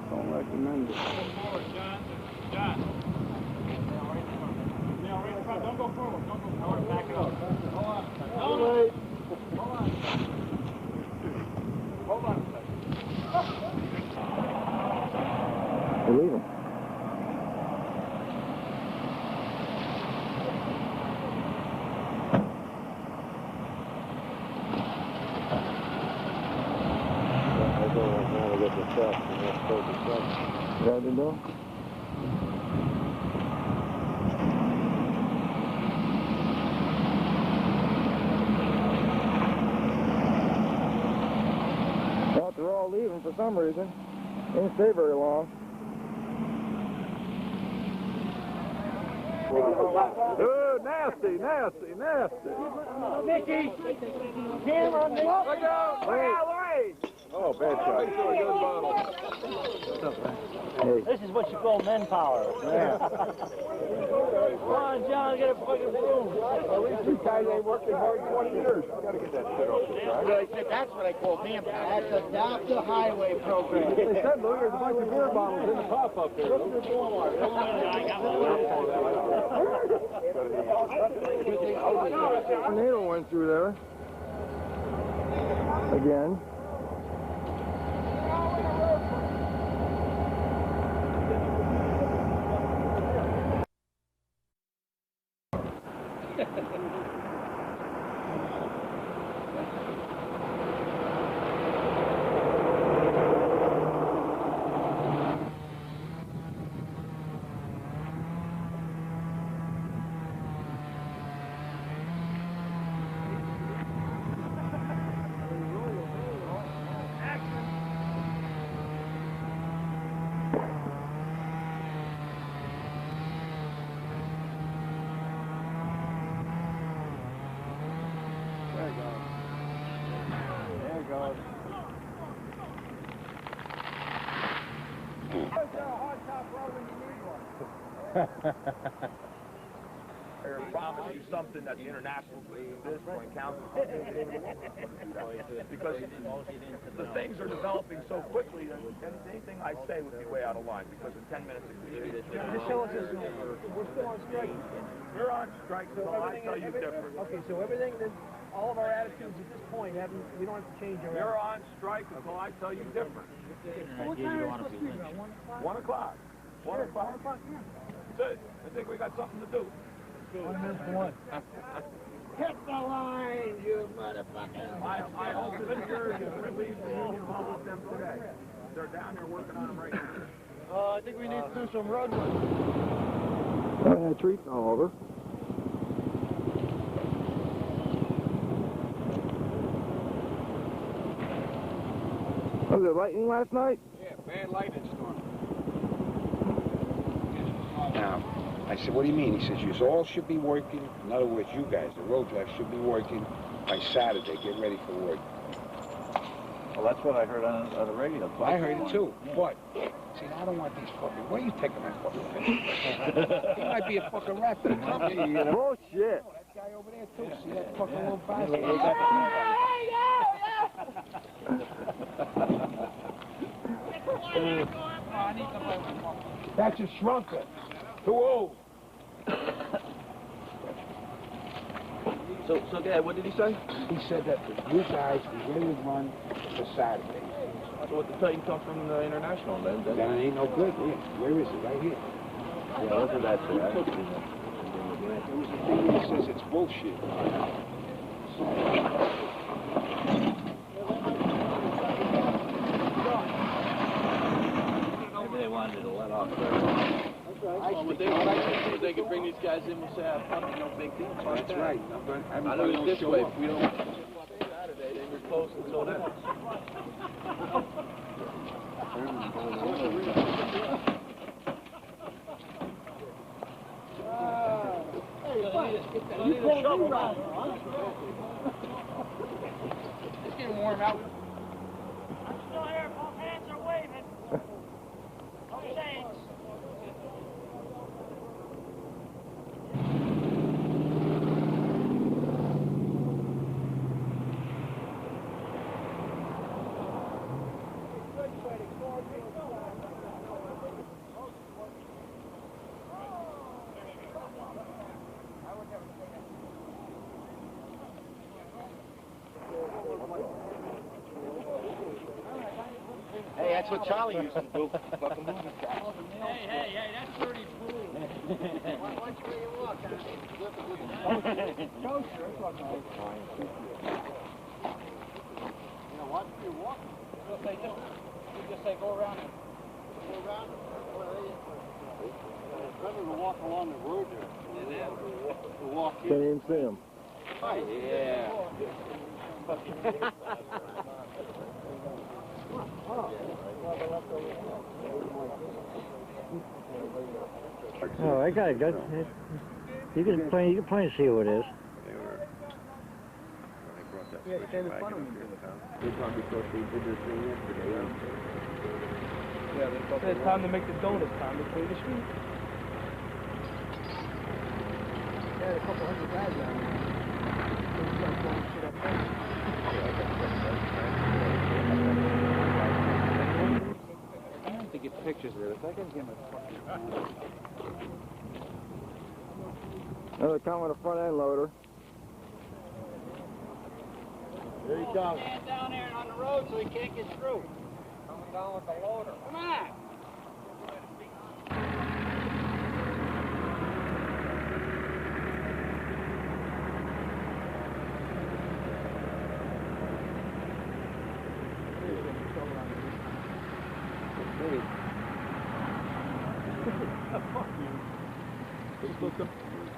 Don't recommend it.
Don't go forward. Don't go forward. Back it up. Hold on.
Hold on.
Hold on a second.
You're leaving. You have the door? Well, they're all leaving for some reason. Didn't stay very long.
Oh, nasty.
Mickey! Camera, Nick!
Look out, Larry! Oh, bad shot.
This is what you call men power.
Yeah.
Come on, John, get a fucking broom.
At least these guys ain't working hard 20 years. Gotta get that shit off this, right?
That's what I call manpower. That's a down the highway program.
They said, Lou, there's a bunch of beer bottles in the pop up there.
Tornado went through there. Again.
I promise you something that the international this point counts. Because the things are developing so quickly that anything I say would be way out of line. Because in 10 minutes it could be.
Just show us this. We're still on strike.
You're on strike, so I tell you different.
Okay, so everything that all of our attitudes at this point we don't have to change our
You're on strike until I tell you different.
Well, what time are we supposed to be about? 1 o'clock?
1 o'clock. 1 o'clock, yeah. That's it. I think we got something to do.
1 minute to 1.
Hit the line, you motherfucker.
I hope the Jersey release the union hall with them today. They're down there working on them right now.
I think we need to do some road work.
Treats all over. Was it lightning last night?
Yeah, bad lightning storm. Now, I said, what do you mean? He says, you all should be working. In other words, you guys, the road drive, should be working by Saturday. Get ready for work.
Well, that's what I heard on the radio.
I heard it too. Yeah. But, see, I don't want these fucking... Where are you taking that fucking thing? He might be a fucking rat for the company.
Bullshit.
Oh, that guy over there too. See that fucking little bastard? That's a shrunker. Too old.
So Dad, what did he say?
He said that you guys, they would run for Saturday.
So what to tell you come from the international then?
Then it ain't no good. Where is it? Right here.
Yeah, what did that say?
He says it's bullshit.
Maybe they wanted to let off there. They could bring these guys in and say, fucking no big deal.
That's right.
I know it's this way. If we don't Saturday, they were closed until then.
You need a shovel around. It's getting warm out.
I'm still here. Both hands are waving. No thanks.
Hey, that's what Charlie used to do. Fucking movie stars.
Hey, that's dirty fool.
Watch where you walk. You know what? You walk.
Just say go around it.
Go around. It's better to walk along the road there. To walk in.
Can't even see him.
Yeah.
Oh, I got it. You can plain see who it is.
Yeah, stand in front of me. They probably thought they did this thing yesterday. Yeah, they thought
It's time to make the donuts, time to clear the street.
Yeah, a couple hundred guys down there. They start throwing shit up there. I have to get pictures of this. I can get my fucking...
Another coming with a front end loader.
There he comes.
Stand down there on the road so he can't get through. Coming down with the loader. Come on.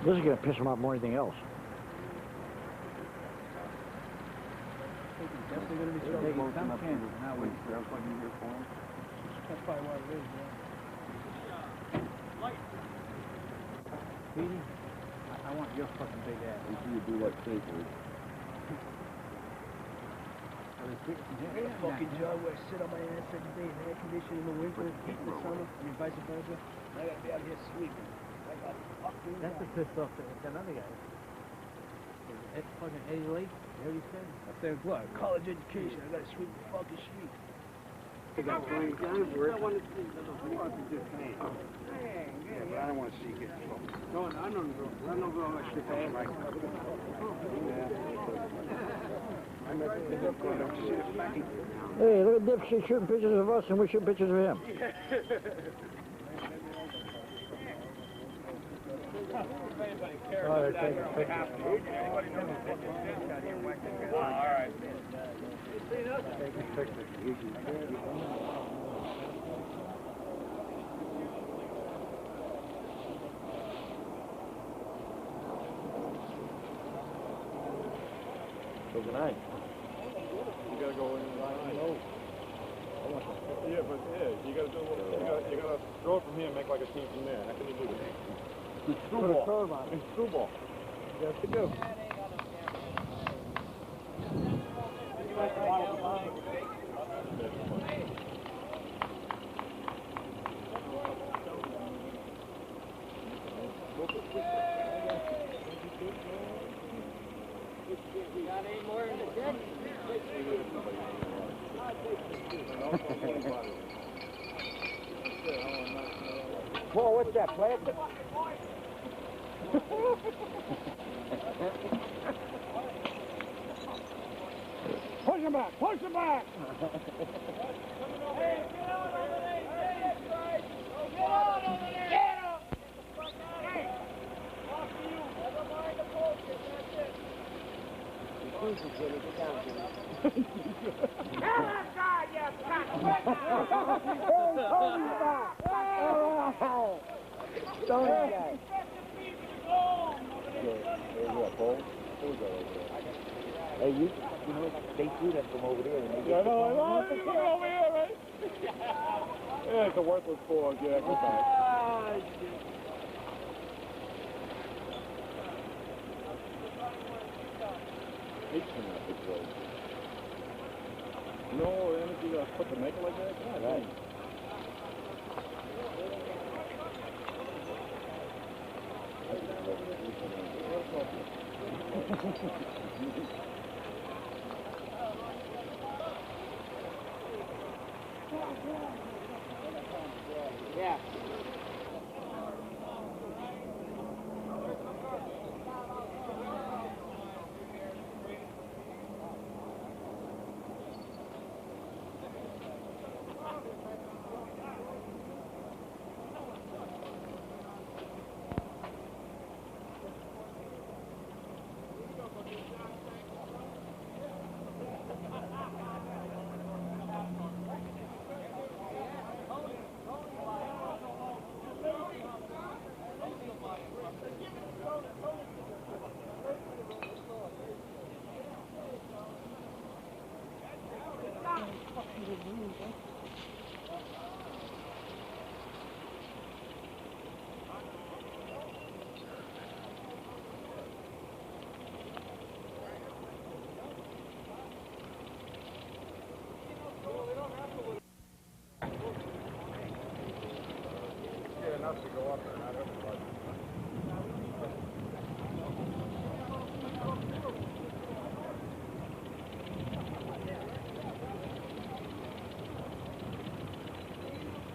This is going to piss him off more than anything else.
Definitely going to be taking some chances now. That's probably what it is, man. Petey, I want your fucking big ass. You see you do that safely.
Fucking job where I sit on my ass every day in air conditioning in the winter, heat in the summer, I mean vice versa. I gotta be out here sleeping. I got fucking...
That's the pissed off with that other guy. It's fucking Eddie Lake. Eddie said.
I said, what? College education. I gotta sweep the fucking street.
I got plenty of time for it. I want to see the more than just me. Yeah, but I don't want to see it. No, I don't know. I don't know how much shit that's right.
Hey, look at Dipshit shooting pictures of us and we're shooting pictures of him.
All right, thank you. Anybody knows what fucking out here and whack this guy? All right.
So good night. You gotta go in and line.
Yeah, but you gotta do you gotta throw it from here and make like a team from there. How can you do that?
Screwball.
Screwball.
You have to go.
Got any more in the deck?
Paul, what's that, plastic?
Push him back! Push him back!
Hey, get out over there! Get out over there! Get up! Hey! Off to you! Never mind the bullshit, that's it! Get outside, you cock!
Don't
Hey!
guy. Hey, you know, they do that from over there. And they
Yeah, no, you look over here, right? Yeah, it's a worthless ball, Jack. Come back. No energy to put the make it like that? God, right.
Yeah.
Enough to go up there, not everybody.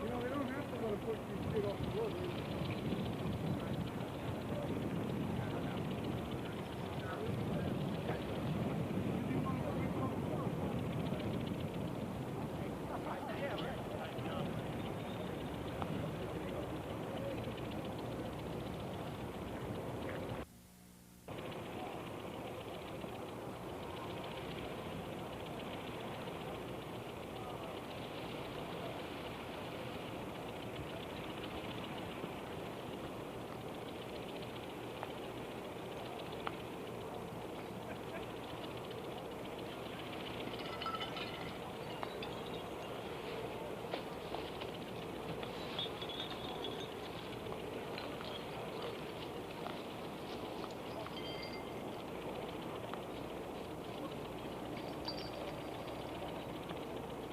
You know, they don't have to go to push these shit off the road.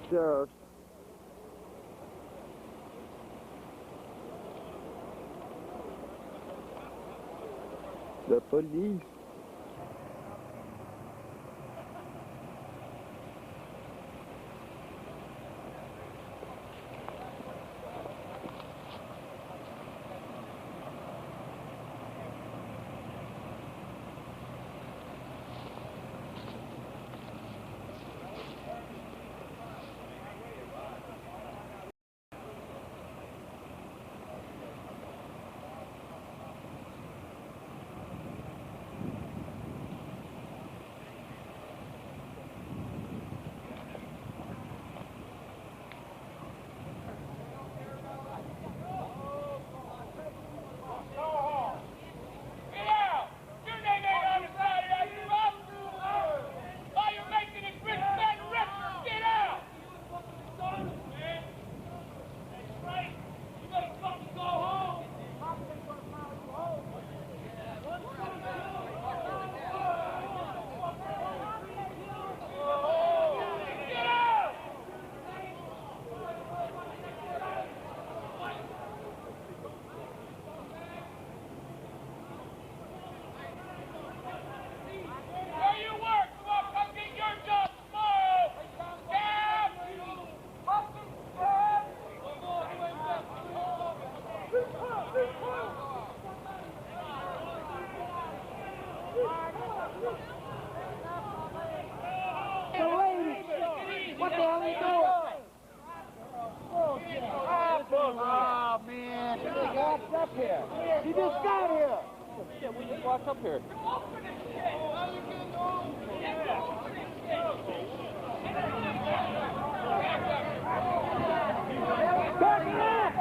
Sheriff. The police.
walked up here. He just got here. Yeah, we just walked up here. Back it up!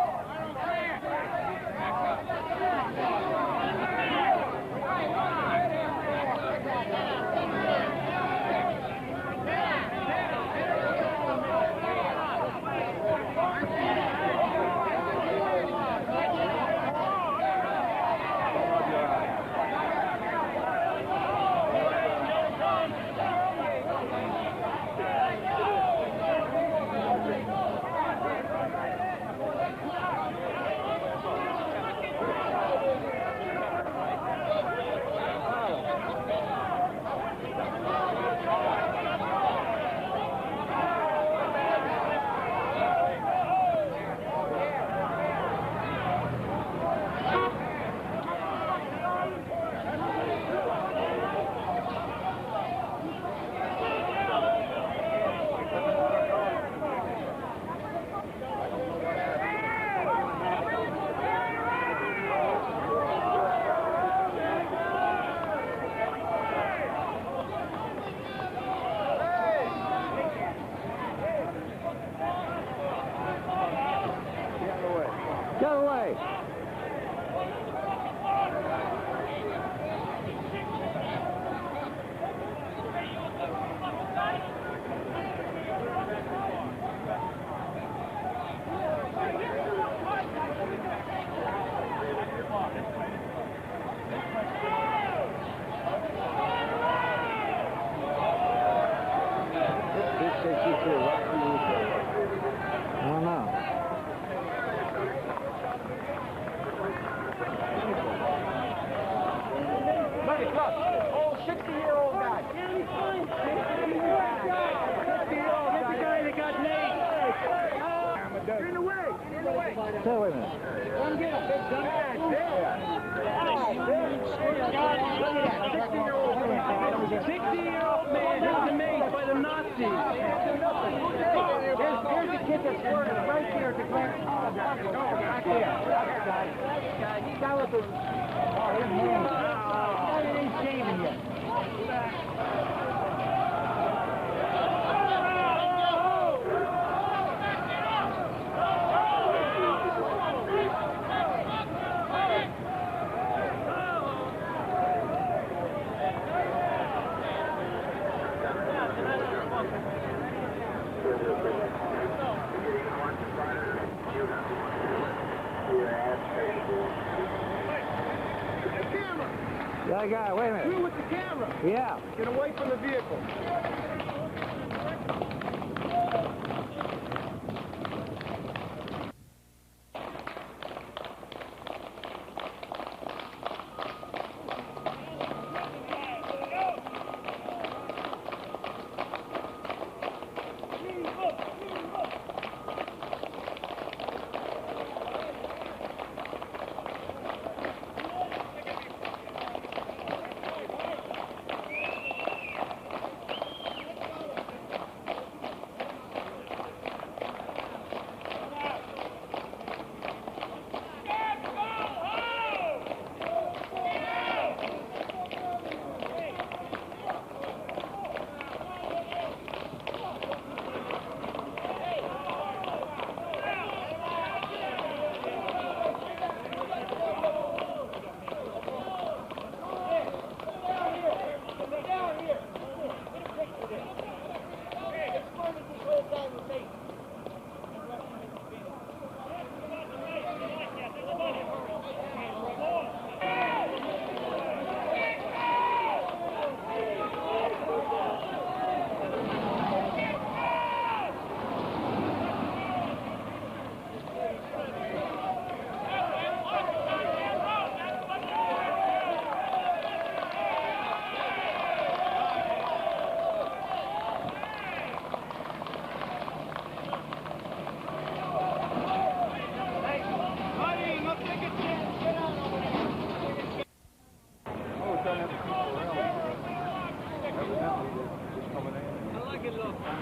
Get away. I don't know.
Look, old 60-year-old guy. 60-year-old guy. The guy that got named. Get in the way. Get in the way.
Stay away a minute.
Come get him, big dumbass. Look at that. 60-year-old man. 60-year-old man who was made by the Nazis. Here's the kid that's working right here at the Grand. Right there. He's got with the. Oh, his man. He ain't shaving yet.
Yeah, I got it. Wait a minute.
You with the camera.
Yeah.
Get away from the vehicle.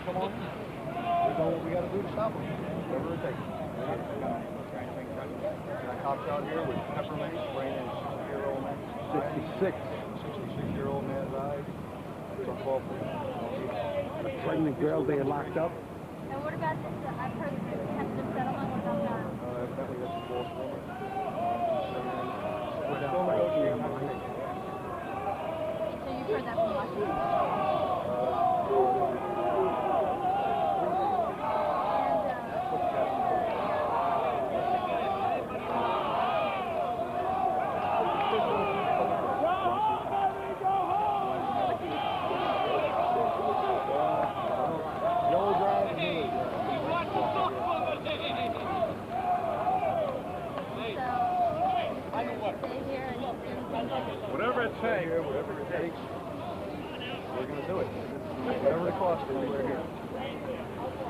Come on. We know what we got to do to stop them.
Whatever it takes. Got cops out here with pepper mace, spraying in a 60-year-old man's eyes. 66-year-old man's eyes.
A pregnant girl being locked up.
And what about this? I've heard this tentative settlement. What about that?
Evidently that's a false rumor.
So you've heard that from Washington?
Whatever it takes, we're going to do it. Whatever it costs, we're here.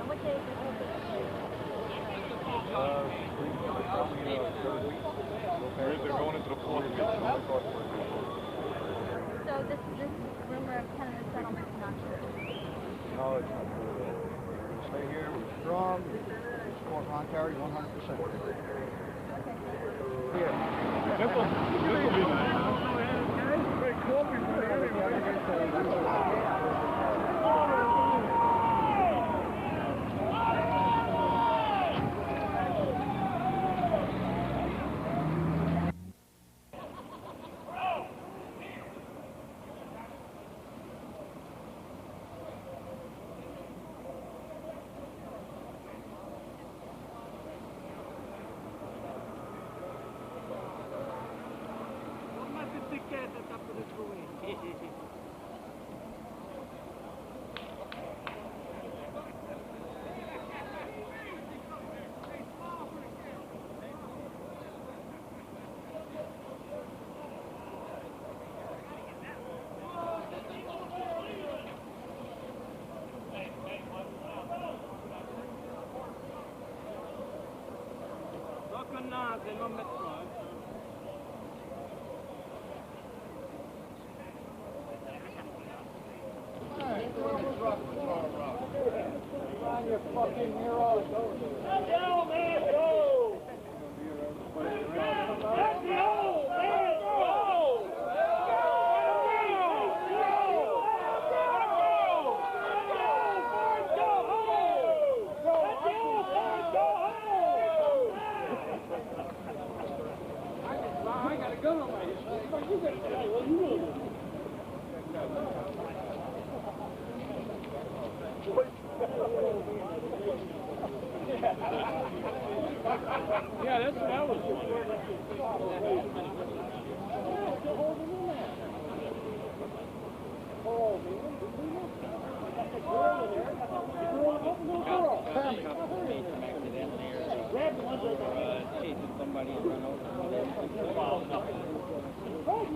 What day is it?
They're going into the floor.
So this rumor of tentative settlement is not true?
No, it's not true. We'll stay here, we're strong, support Ron Terry 100%. Here. This will be nice.
Yeah, that was somebody and run over.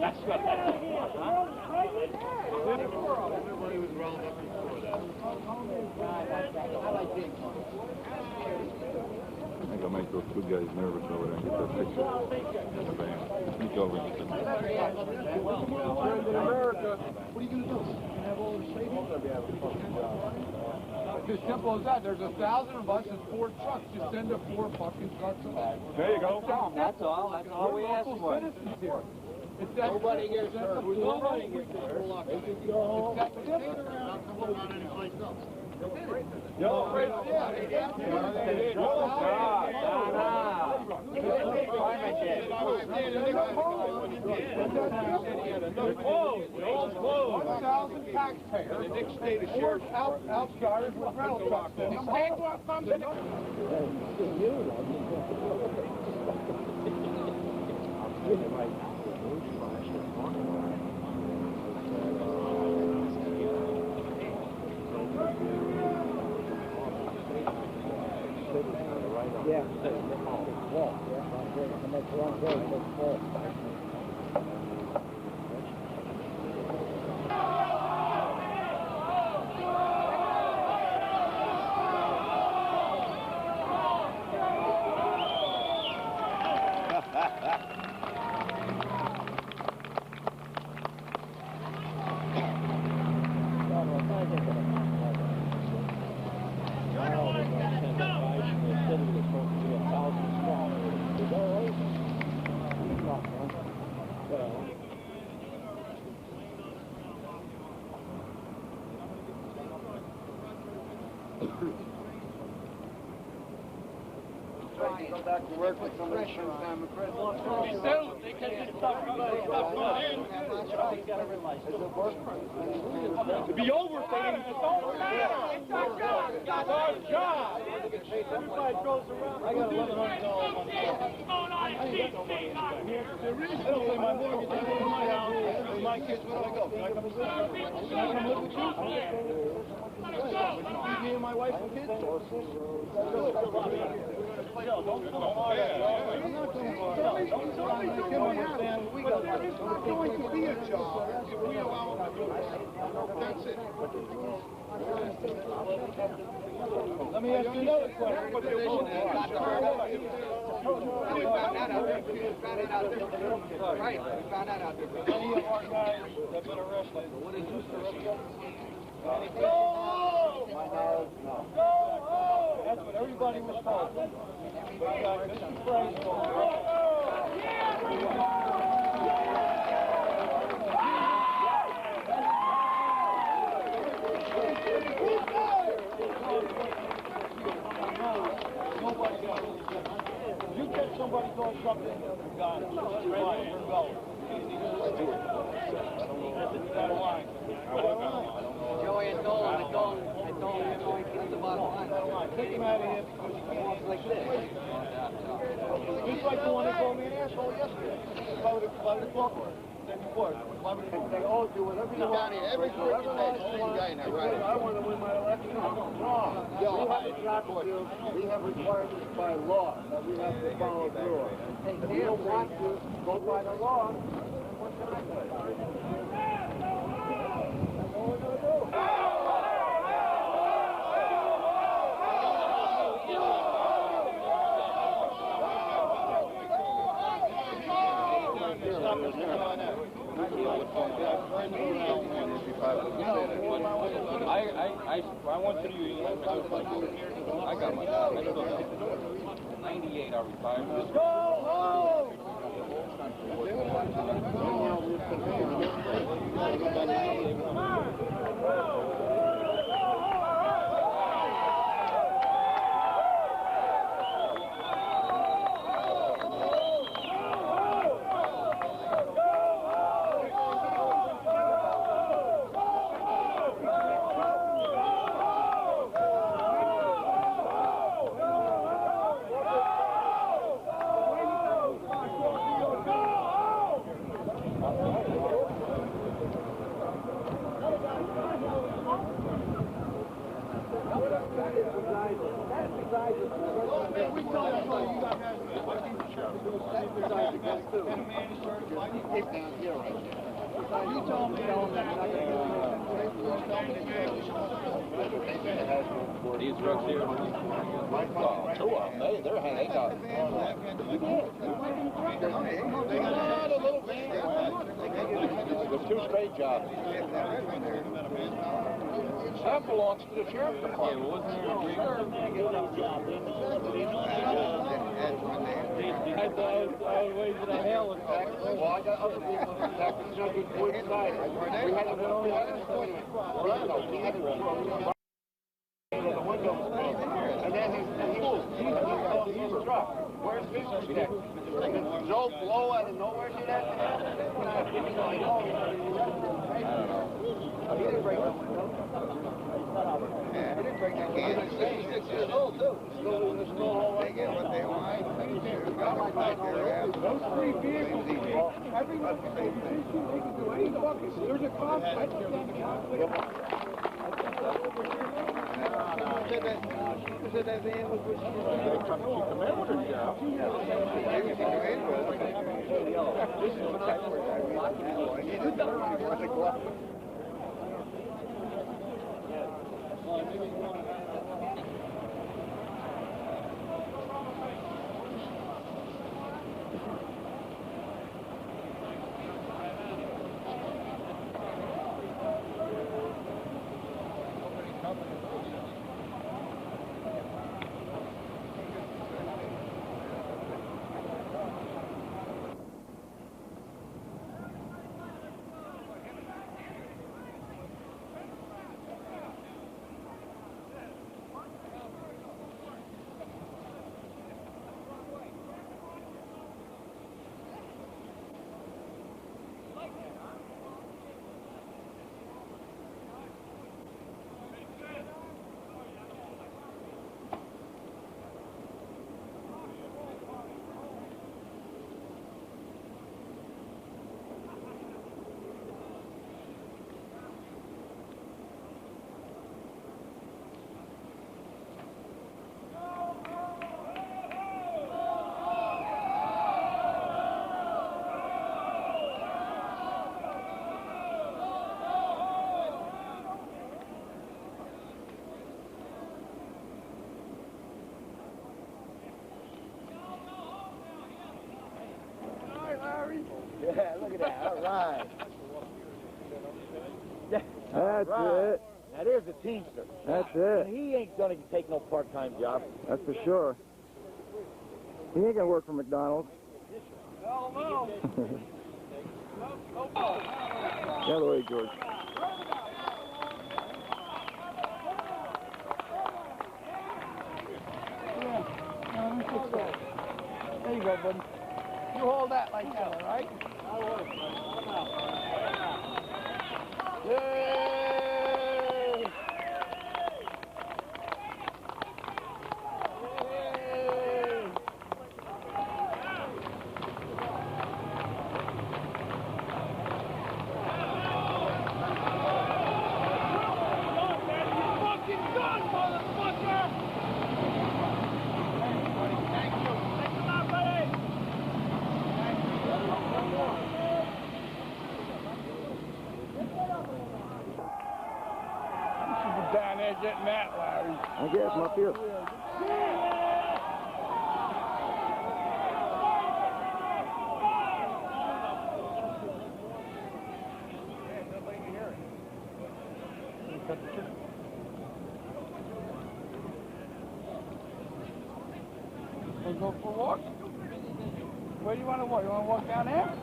That's what everybody was rolled up before that.
I think I'll make those two guys nervous over there and get that picture in the van. Sneak over and get the
In America, what are you going to do? You have all the savings?
It's as simple as that. There's 1,000 of us and 4 trucks. Just send the 4 fucking trucks along.
There you go.
That's all. That's all we ask for.
Citizens here. It's that
Nobody gets hurt.
Nobody gets hurt. It's that simple.
Yo,
Right there.
Closed.
1,000 taxpayers. The next day, the sheriff's outsiders with rental trucks.
Yeah. Walk. Yeah. That's wrong road. That's false.
strike and go back to work with somebody turns down the prison.
They can just stop going in. You gotta realize it.
To be over for them. It's our job. Everybody goes around. I got $1,100 on the I ain't got no money. I don't pay my mortgage. I go to my house. With my kids, where do I go? Can I come live with you? Can I come live with you? Would you feed me and my wife and kids? Good. Don't going to be a job if we allow them to do it. That's it. Let me ask you another question. We found that out there. Right, we found that out there. Any of our guys have been arrested. What is this arrested? Go home! Go home! That's what everybody was told. We got Mr. Frank going Nobody got it. If you catch somebody doing something, you got it. You're going.
Joey, I told him, get the bottom line.
Take him out of here because he can't like this. Just like the one that called me an asshole yesterday. Why would it talk to him? They all do whatever you want. Every guy in that right. I want to win my election. Wrong. We have requirements by law that we have to follow through. If you don't want to go by the law, what can I say? That's all we're going to do.
I went to the union. I got my job. 98, I retired.
Go home! You told me
these trucks here? Two of them. They got a little van. There's two straight jobs. That belongs to the sheriff's department. Yeah, wasn't there a I was waiting on hell in fact. Well, I got other people in fact. It's not good for inside. We had to only have the window. And then he moved. He's truck. Where's his protect? Joe blow out of nowhere, see that? He didn't break the window. He didn't break that window. He's 6 years old, too. Still in the snow hole. They get what they want. Those three vehicles, everyone they can do any fucking. There's a cop. I don't said that van was with you. They come to keep the man with her job. Maybe she came in with this is what
right.
That's it.
Now there's a teamster.
That's it.
And he ain't gonna take no part-time job.
That's for sure. He ain't gonna work for McDonald's.
Hell no.
The other way, George.
There you go, buddy. You hold that like that, all right? Yay!
Down there getting that, Larry.
I guess I'm up here.
Wanna go for a walk? Where do you want to walk? You want to walk down there?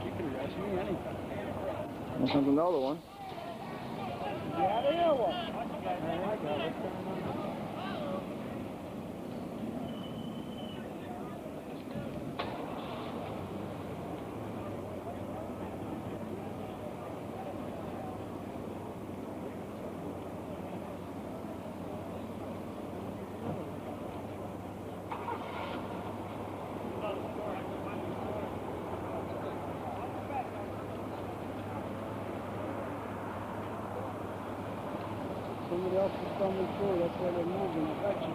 You can rest me anytime.
Here comes another one.
Yeah, there one. Somebody else is coming through, that's why they're moving, I bet you.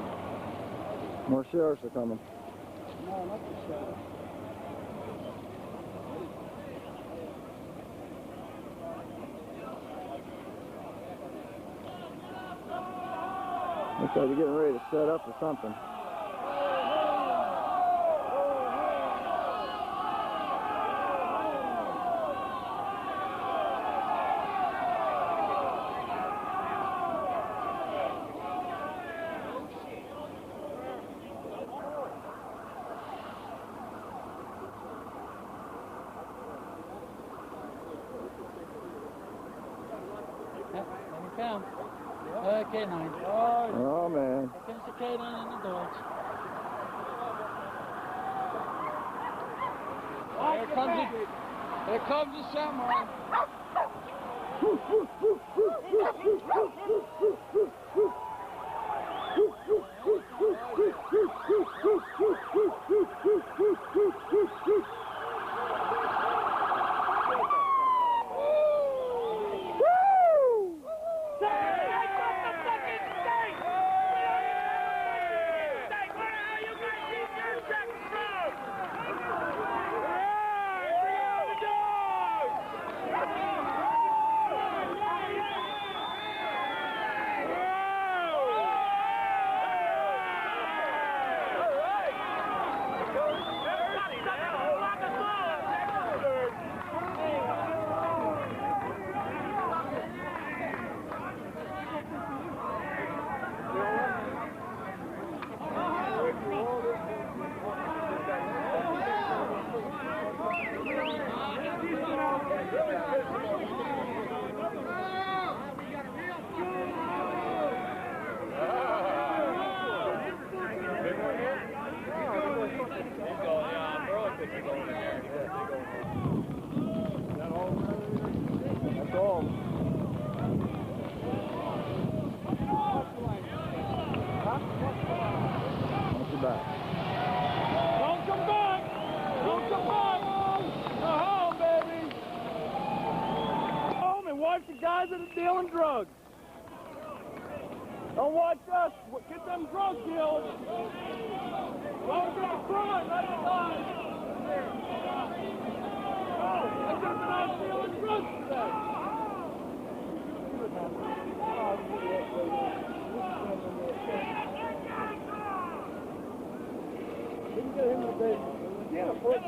More sheriffs are coming.
No, not the sheriff.
Looks like they're getting ready to set up or something.
Come. Okay, nine.
Oh, man.
Here comes the canine and the dogs. Here comes the samurai.
That's all. What's your back?
Don't come back! Don't come back! Go home, baby! Home and watch the guys that are dealing drugs. Don't watch us. Get them drug dealers. Don't get the front. Let it lie. Oh, I got them out dealing drugs today. Didn't Well,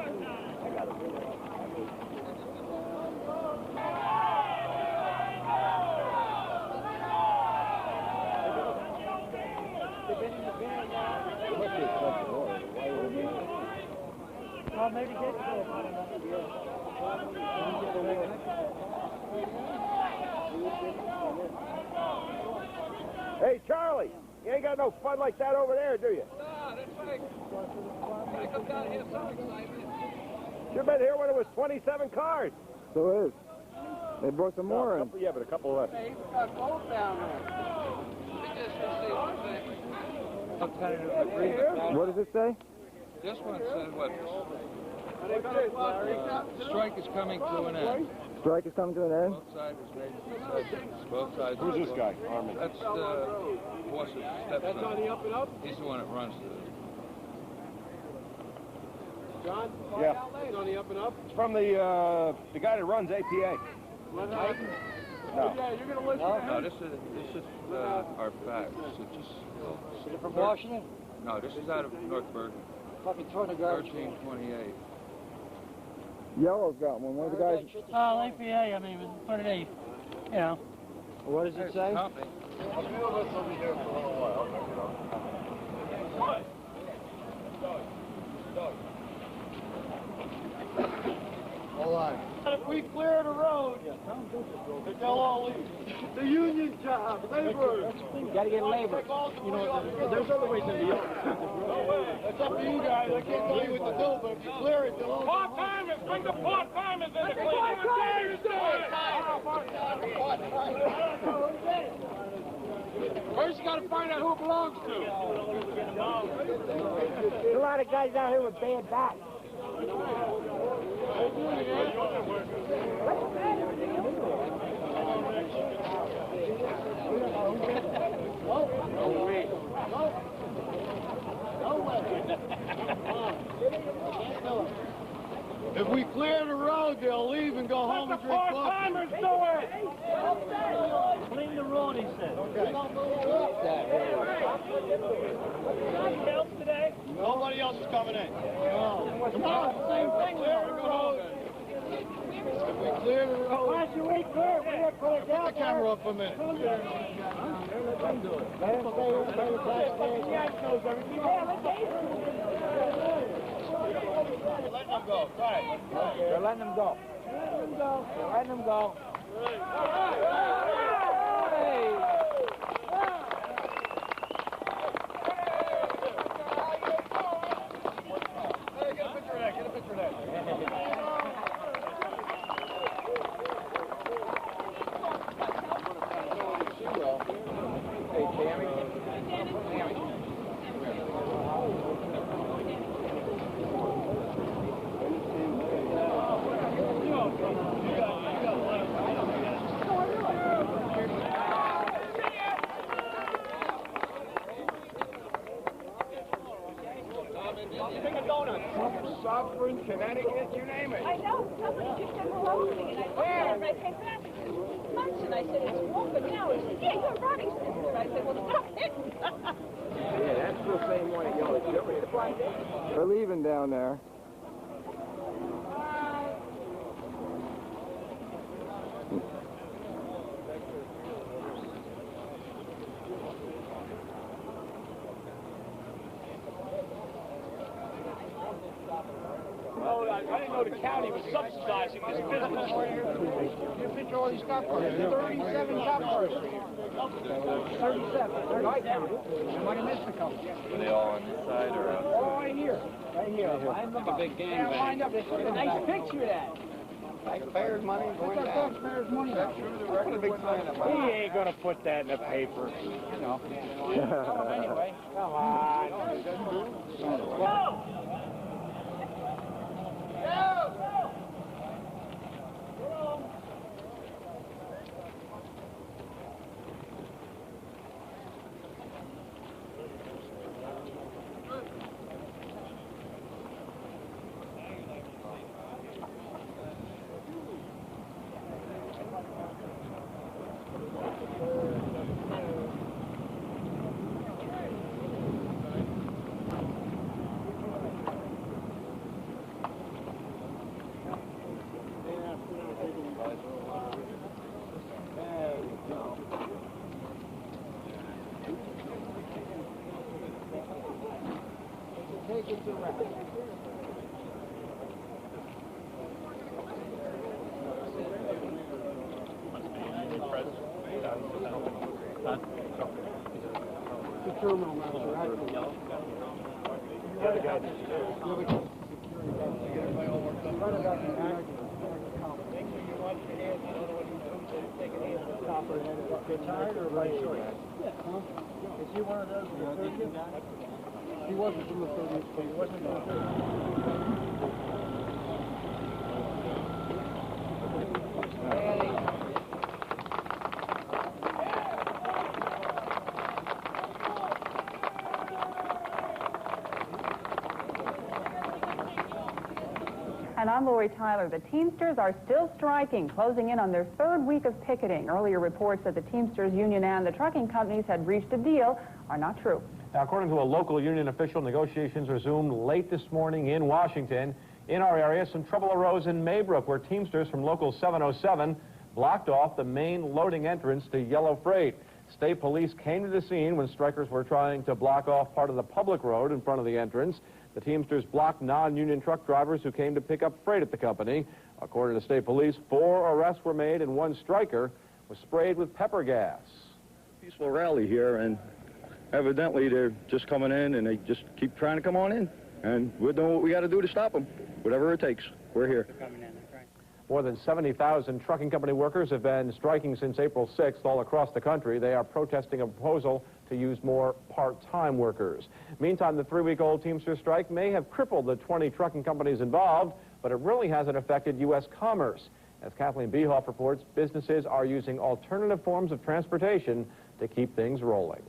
maybe get
Hey, Charlie, you ain't got no fun like that over there, do you?
No, that's right. I come down here so excited.
You've been here when it was 27 cars.
So it is. They brought some more in.
Yeah, but a couple left.
Hey, you got both down there.
What does it say?
This one says what? Strike is coming to an end.
Strike is coming to an end?
Both sides is ready. Both sides.
Who's this guy, Armin?
That's the boss's stepson.
That's on the up and up?
He's the one that runs the...
John? Yeah. He's on the up and up? It's from the guy that runs APA. No.
Yeah, you're gonna listen to him. No, this is our facts. So just...
Is it from Washington?
No, this is out of North Bergen.
Fucking throwing the garbage.
1328.
Yellow's got one. One of the guys...
Oh, APA, I mean, put it A. You know.
What does it say?
A few of us will be here for a little while.
Hold on. If we clear the road, they'll all leave. The union job, labor.
You gotta get labor.
You know, there's other ways in the yard. It's up to you guys. I can't tell you what to do, but if you clear it, they'll all
Part-timers! Bring the part-timers in to clean it!
First, you gotta find out who it belongs to.
There's a lot of guys out here with bad backs.
If we clear the road, they'll leave and go home and drink coffee.
Part-timers do it! Clean the road, he said. Nobody else today?
Nobody else is coming in. Tomorrow, same thing. Clear the road. If we clear the road.
Why should we clear? We didn't put it down.
Put the camera up for a minute.
Let them do it. Let them stay here, pay the taxpayers.
Let them go. Right.
They're letting them go. They're letting them go.
Hey, get a picture of that. Get a picture of that.
Hey, Tammy.
Southern, Connecticut, you name it.
I know. Somebody just said hello to me, and I and I came back and said, lunch, and I said, it's warm, but now he said, yeah, you're running. And I said, well, stop it.
Yeah, that's the same one at Yellow.
They're leaving down there.
I didn't know the county was subsidizing this business.
You picture all these cop cars. 37 cop cars are here. 37. Right now. Somebody missed a couple.
Are they all on this side or outside?
All right here. Right here.
Like a big gang bang.
Lined up. Nice picture of that.
Taxpayers' money going down.
Taxpayers' money.
That's true. Put a big sign up.
He ain't gonna put that in the paper. You know. Anyway, come on.
taken to rest. The terminal manager, actually. The other guy that's security guy. Retired or by choice? Yeah. Is he one of those from the 30th? He wasn't from the 30th, but he wasn't from the 30th.
And I'm Lori Tyler. The Teamsters are still striking, closing in on their third week of picketing. Earlier reports that the Teamsters Union and the trucking companies had reached a deal are not true.
Now, according to a local union official, negotiations resumed late this morning in Washington. In our area, some trouble arose in Maybrook, where Teamsters from Local 707 blocked off the main loading entrance to Yellow Freight. State police came to the scene when strikers were trying to block off part of the public road in front of the entrance. The Teamsters blocked non-union truck drivers who came to pick up freight at the company. According to state police, 4 arrests were made and 1 striker was sprayed with pepper gas.
Peaceful rally here, and evidently they're just coming in and they just keep trying to come on in. And we're doing what we got to do to stop them. Whatever it takes, we're here.
More than 70,000 trucking company workers have been striking since April 6th all across the country. They are protesting a proposal to use more part-time workers. Meantime, the 3-week-old Teamster strike may have crippled the 20 trucking companies involved, but it really hasn't affected U.S. commerce. As Kathleen Behoff reports, businesses are using alternative forms of transportation to keep things rolling.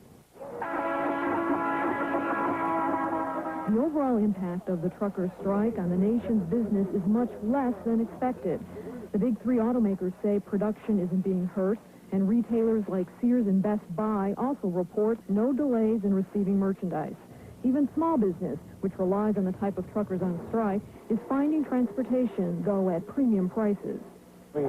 The overall impact of the trucker strike on the nation's business is much less than expected. The big 3 automakers say production isn't being hurt, and retailers like Sears and Best Buy also report no delays in receiving merchandise. Even small business, which relies on the type of truckers on strike, is finding transportation, though at premium prices.
We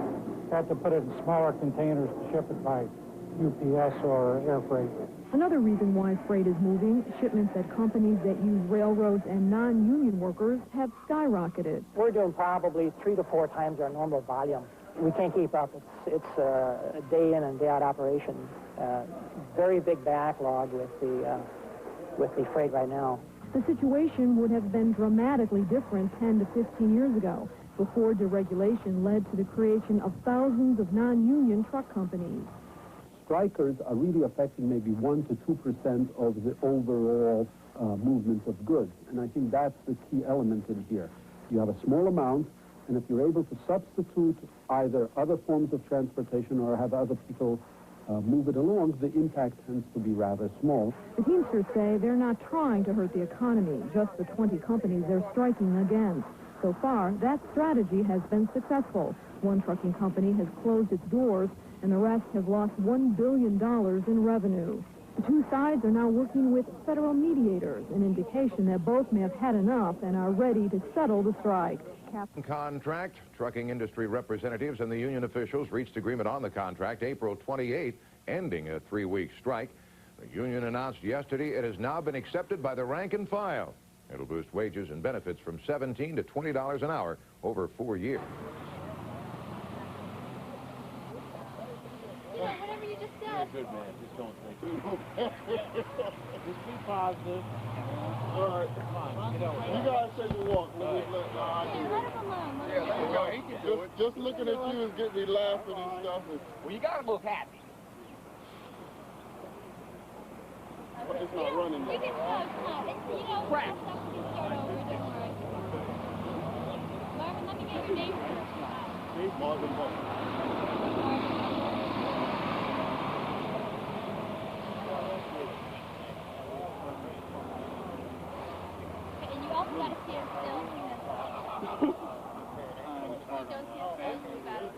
had to put it in smaller containers to ship it by UPS or air freight.
Another reason why freight is moving, shipments at companies that use railroads and non-union workers have skyrocketed.
We're doing probably 3 to 4 times our normal volume. We can't keep up. It's a day in and day out operation. Very big backlog with the freight right now.
The situation would have been dramatically different 10 to 15 years ago, before deregulation led to the creation of thousands of non-union truck companies.
Strikers are really affecting maybe 1 to 2% of the overall movement of goods. And I think that's the key element in here. You have a small amount, and if you're able to substitute either other forms of transportation or have other people move it along, the impact tends to be rather small.
The Teamsters say they're not trying to hurt the economy, just the 20 companies they're striking against. So far, that strategy has been successful. One trucking company has closed its doors, and the rest have lost $1 billion in revenue. The 2 sides are now working with federal mediators, an indication that both may have had enough and are ready to settle the strike.
Contract. Trucking industry representatives and the union officials reached agreement on the contract April 28th, ending a 3-week strike. The union announced yesterday it has now been accepted by the rank and file. It'll boost wages and benefits from $17 to $20 an hour over 4 years.
Whatever you just said.
Good man, just don't think. Just be positive. All right, fine. You guys take a walk. Let him alone. Let him go. He can do it. Just looking at you is getting me laughing and stuff.
Well, you gotta look happy.
It's not running
We
yet.
can come on. Crap. Don't worry. Marvin, let me get your name first.
Marvin Buck.
You also got to stand still. Don't stand still. You got it.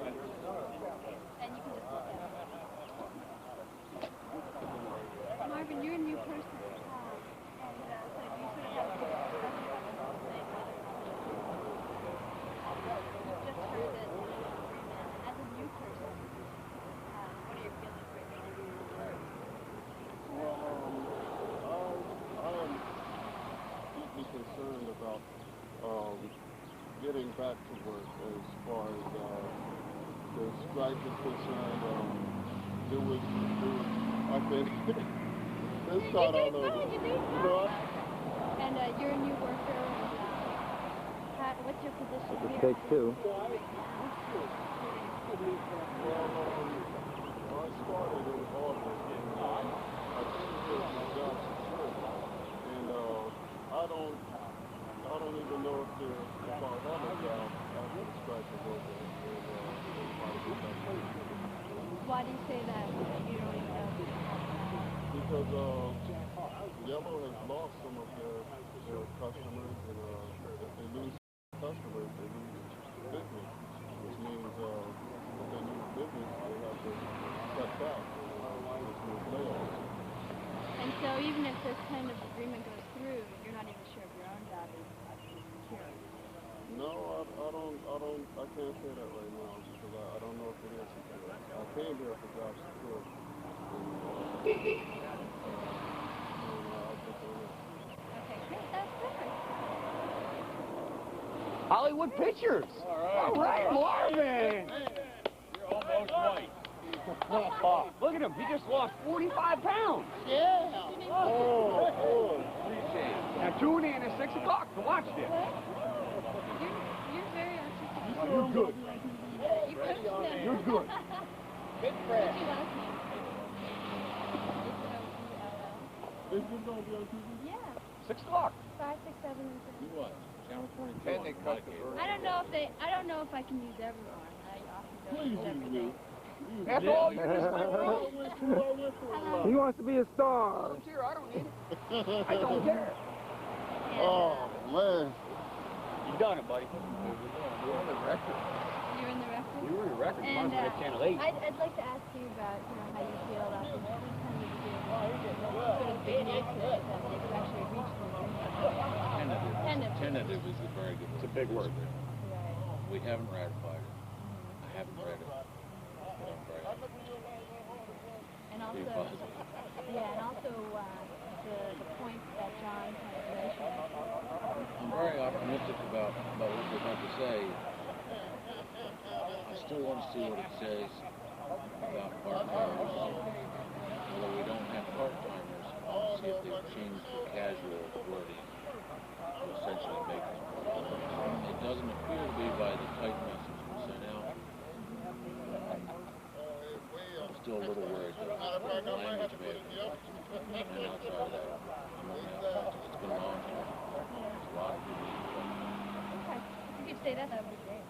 And you can just look at it. Marvin, you're a new person. And so you sort of have a different perspective on the whole thing. You've just heard it. As a new person,
back to work as far as the strike is concerned. I think, let's start all over.
And you're a new worker. What's your position here?
Take two.
I started in August, and I think it's my job security. And I don't even know if I have a job after the strike is over.
Why do you say that? You don't even know?
Because Yellow has lost some of their customers, and if they lose customers, they lose business, which means if they lose business, they have to cut back, which means layoffs.
And so even if this kind of agreement goes through, you're not even sure if your own job is secure.
No, I can't say that right now because I don't know if it is secure. I came here for job security.
Okay, great, that's good.
Hollywood Pictures. All right, Marvin.
You're almost right.
Look at him. He just lost 45 pounds.
Yeah.
Oh, appreciate it. Now tune in at 6 o'clock to watch this.
You're very artistic.
Oh, you're good.
You coached him.
You're good.
Big friend. What's your last name?
Is this going to be on TV?
Yeah.
6 o'clock.
5, 6, 7, and 7.
You what? Channel 42.
And they cut the
I don't know if I can use everyone. I often don't use everything.
That's all you
He wants to be a star.
Here, I don't need it. I don't care.
Oh, man.
You done it, buddy. You're on the record.
You're in the record?
You were in the record.
And
Channel 8.
I'd like to ask you about how you feel about this kind of big news that they've actually reached an agreement.
Tentative is a very good word.
It's a big word.
We haven't ratified it. I haven't read it.
And also, the point that John kind of mentioned.
I'm very optimistic about what we're going to say. I still want to see what it says about part-timers. Although we don't have part-timers, I want to see if they've changed the casual wording to essentially make them part-timers. It doesn't appear to be by the type message we sent out. I'm still a little worried that the language may have been and outside of that, I'm only optimistic. It's been a long time. There's a lot of people.
Okay. If you could say that, that would be great.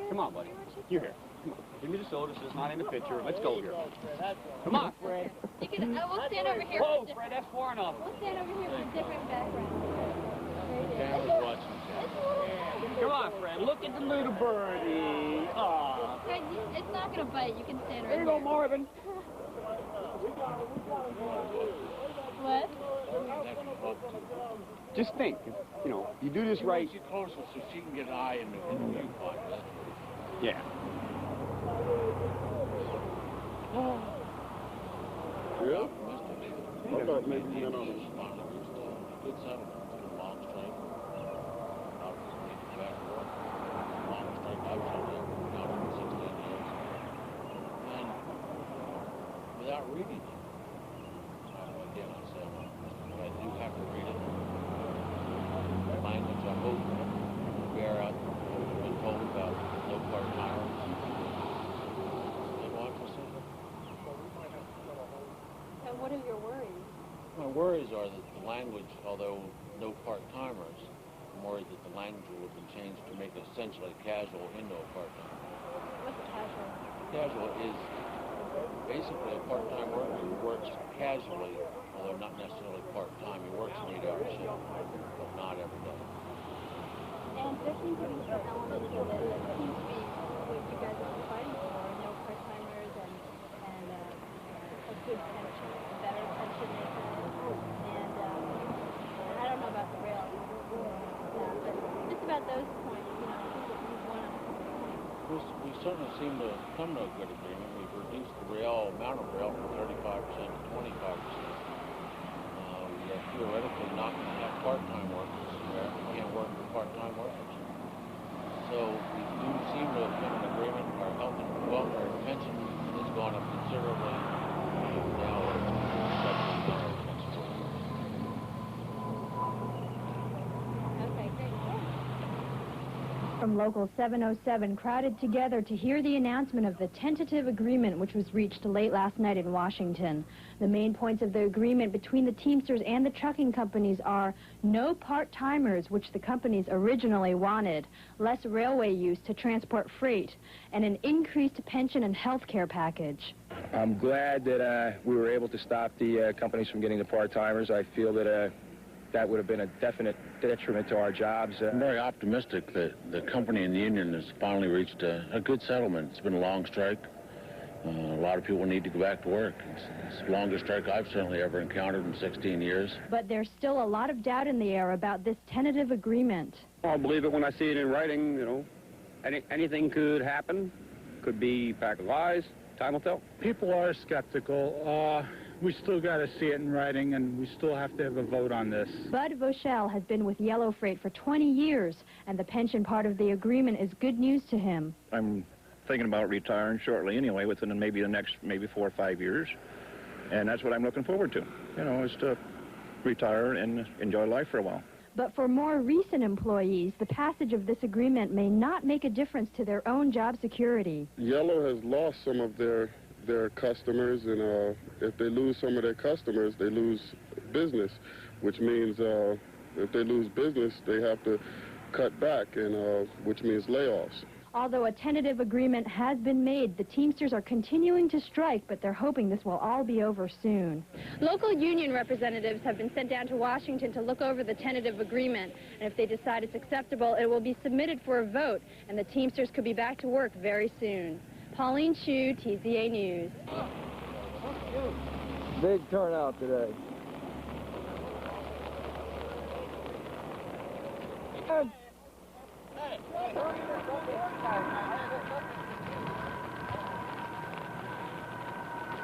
Come on, buddy. You're here. Come on. Give me the soda. This is not in the picture. Let's go here. Come on, Fred.
You can. We'll stand over here.
Whoa, Fred, that's far enough.
We'll stand over here with different backgrounds.
Camera's watching.
Come on, Fred. Look at the little birdie. Aw.
Fred, it's not going to bite. You can stand right
There you go, Marvin.
What?
Just think, you do this right.
She closer so she can get an eye in the viewport.
Yeah.
Really?
I thought maybe you know. Good settlement. It's a long strike. Obviously, back to work. Long strike. I was on there for 16 years. And without reading it, again, I said, but I do have to read it. The language, I hope, bear out what we've been told about no part-timers. And watch us.
And what are your worries?
My worries are that the language, although no part-timers, I'm worried that the language will have been changed to make it essentially casual into a part-time.
What's casual?
Casual is basically a part-time worker who works casually, although not necessarily part-time. He works an 8-hour shift, but not every day.
And there seems to be some elements of it that seems to be what you guys are fighting for, no part-timers and a good pension, a better pension they said. And I don't know about the rail, but just about those points, you want to.
We certainly seem to come to a good agreement. We've reduced the rail amount of rail from 35% to 25%. We are theoretically not going to have part-time workers there. You can't work for part-time workers. So we do seem to have come to an agreement. Our health and welfare pension has gone up considerably. Now
From Local 707 crowded together to hear the announcement of the tentative agreement which was reached late last night in Washington. The main points of the agreement between the Teamsters and the trucking companies are no part-timers, which the companies originally wanted, less railway use to transport freight, and an increased pension and health care package.
I'm glad that we were able to stop the companies from getting the part-timers. I feel that that would have been a definite detriment to our jobs.
I'm very optimistic that the company and the union has finally reached a good settlement. It's been a long strike. A lot of people need to go back to work. It's the longest strike I've certainly ever encountered in 16 years.
But there's still a lot of doubt in the air about this tentative agreement.
I'll believe it when I see it in writing, you know. Anything could happen. Could be a pack of lies. Time will tell.
People are skeptical. We still got to see it in writing, and we still have to have a vote on this.
Bud Voshell has been with Yellow Freight for 20 years, and the pension part of the agreement is good news to him.
I'm thinking about retiring shortly anyway, within maybe the next 4 or 5 years. And that's what I'm looking forward to, you know, is to retire and enjoy life for a while.
But for more recent employees, the passage of this agreement may not make a difference to their own job security.
Yellow has lost some of their customers, and if they lose some of their customers, they lose business, which means if they lose business, they have to cut back, and which means layoffs.
Although a tentative agreement has been made, the Teamsters are continuing to strike, but they're hoping this will all be over soon.
Local union representatives have been sent down to Washington to look over the tentative agreement, and if they decide it's acceptable, it will be submitted for a vote, and the Teamsters could be back to work very soon. Pauline Chu, TZA News.
Big turnout today.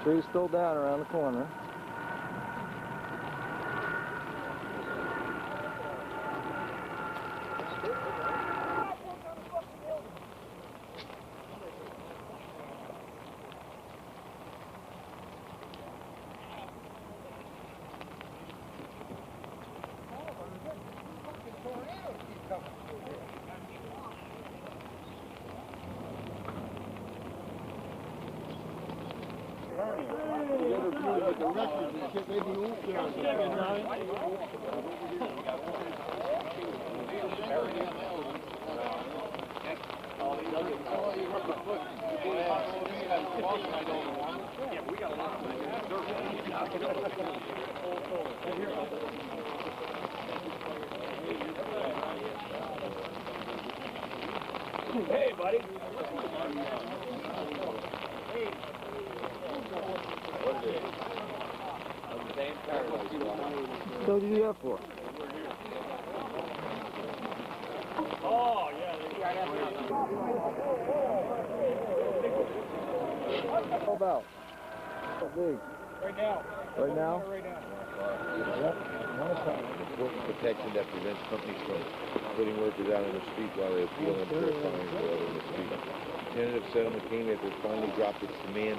Tree's still down around the corner.
Hey, buddy.
So did you do that for?
Oh, yeah.
How about? How big?
Right now.
Right now?
Right now.
Important protection that prevents companies from putting workers out on the street while they appeal and fair fines or out on the street. Tentative settlement came after it finally dropped its demand,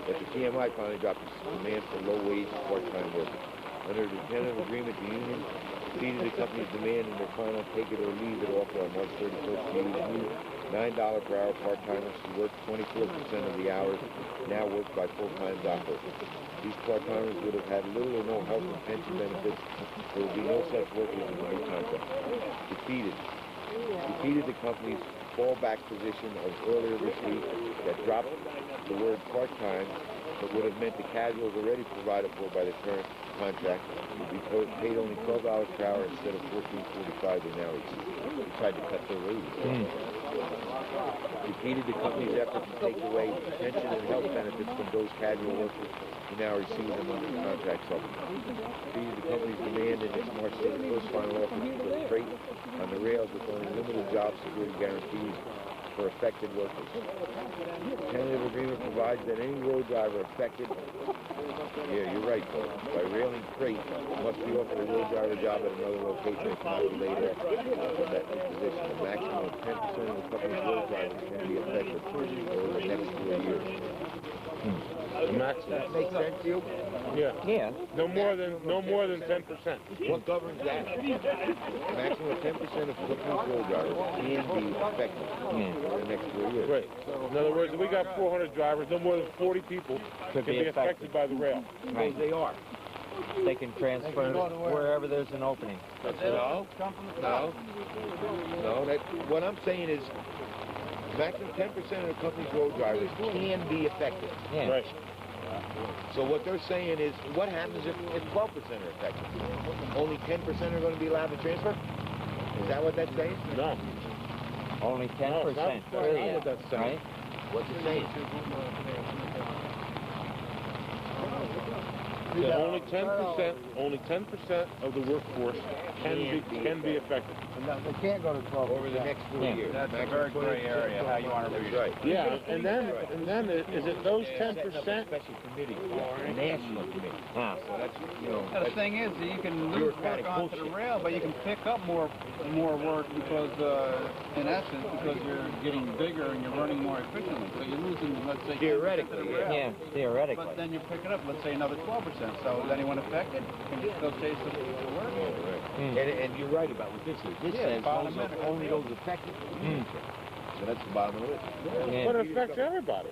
after TMI finally dropped its demand for low-wage part-time workers. Under the tentative agreement, the union exceeded the company's demand in their final take-it-or-leave-it offer on March 31st to use new $9 per hour part-timers who work 24% of the hours now worked by full-time dock workers. These part-timers would have had little or no health and pension benefits. There would be no such workers in the new contract. Defeated the company's fallback position of earlier this week that dropped the word part-time, but would have meant the casuals already provided for by the current contract would be paid only $12 per hour instead of $14.45 they now receive. They tried to cut their wages. Defeated the company's effort to take away pension and health benefits from those casual workers who now receive them under the contract supplement. Defeated the company's demand in its March 31st final offer to put freight on the rails with only limited job security guarantees for affected workers. The tentative agreement provides that any road driver affected, yeah, you're right, Paul, by railing freight must be offered a road driver job at another location if not related to that position. A maximum of 10% of the company's road drivers can be affected over the next 4 years.
The maximum.
That makes sense to you?
Yeah.
Yeah.
No more than 10%.
What governs that? A maximum of 10% of company's road drivers can be affected over the next 4 years.
Right. In other words, if we got 400 drivers, no more than 40 people can be affected by the rail.
Right. They are.
They can transfer wherever there's an opening.
No. What I'm saying is maximum 10% of the company's road drivers can be affected.
Yeah.
Right.
So what they're saying is, what happens if 12% are affected? Only 10% are going to be allowed to transfer? Is that what that's saying?
No.
Only 10%.
No, that's not what that's saying.
Right?
What's it saying?
Yeah, only 10% of the workforce can be affected.
They can't go to 12
over the next 4 years.
That's a very gray area, how you want to read it.
Right.
Yeah, and then is it those 10%?
Special committee, or national committee.
Ah.
So that's,
Now, the thing is, you can lose work onto the rail, but you can pick up more work because, in essence, because you're getting bigger and you're running more efficiently. So you're losing, let's say,
theoretically,
to the rail.
Yeah, theoretically.
But then you're picking up, let's say, another 12%. So is anyone affected? Can you still chase the work?
And you're right about what this is. This says only those affected. So that's the bottom of the list.
But it affects everybody.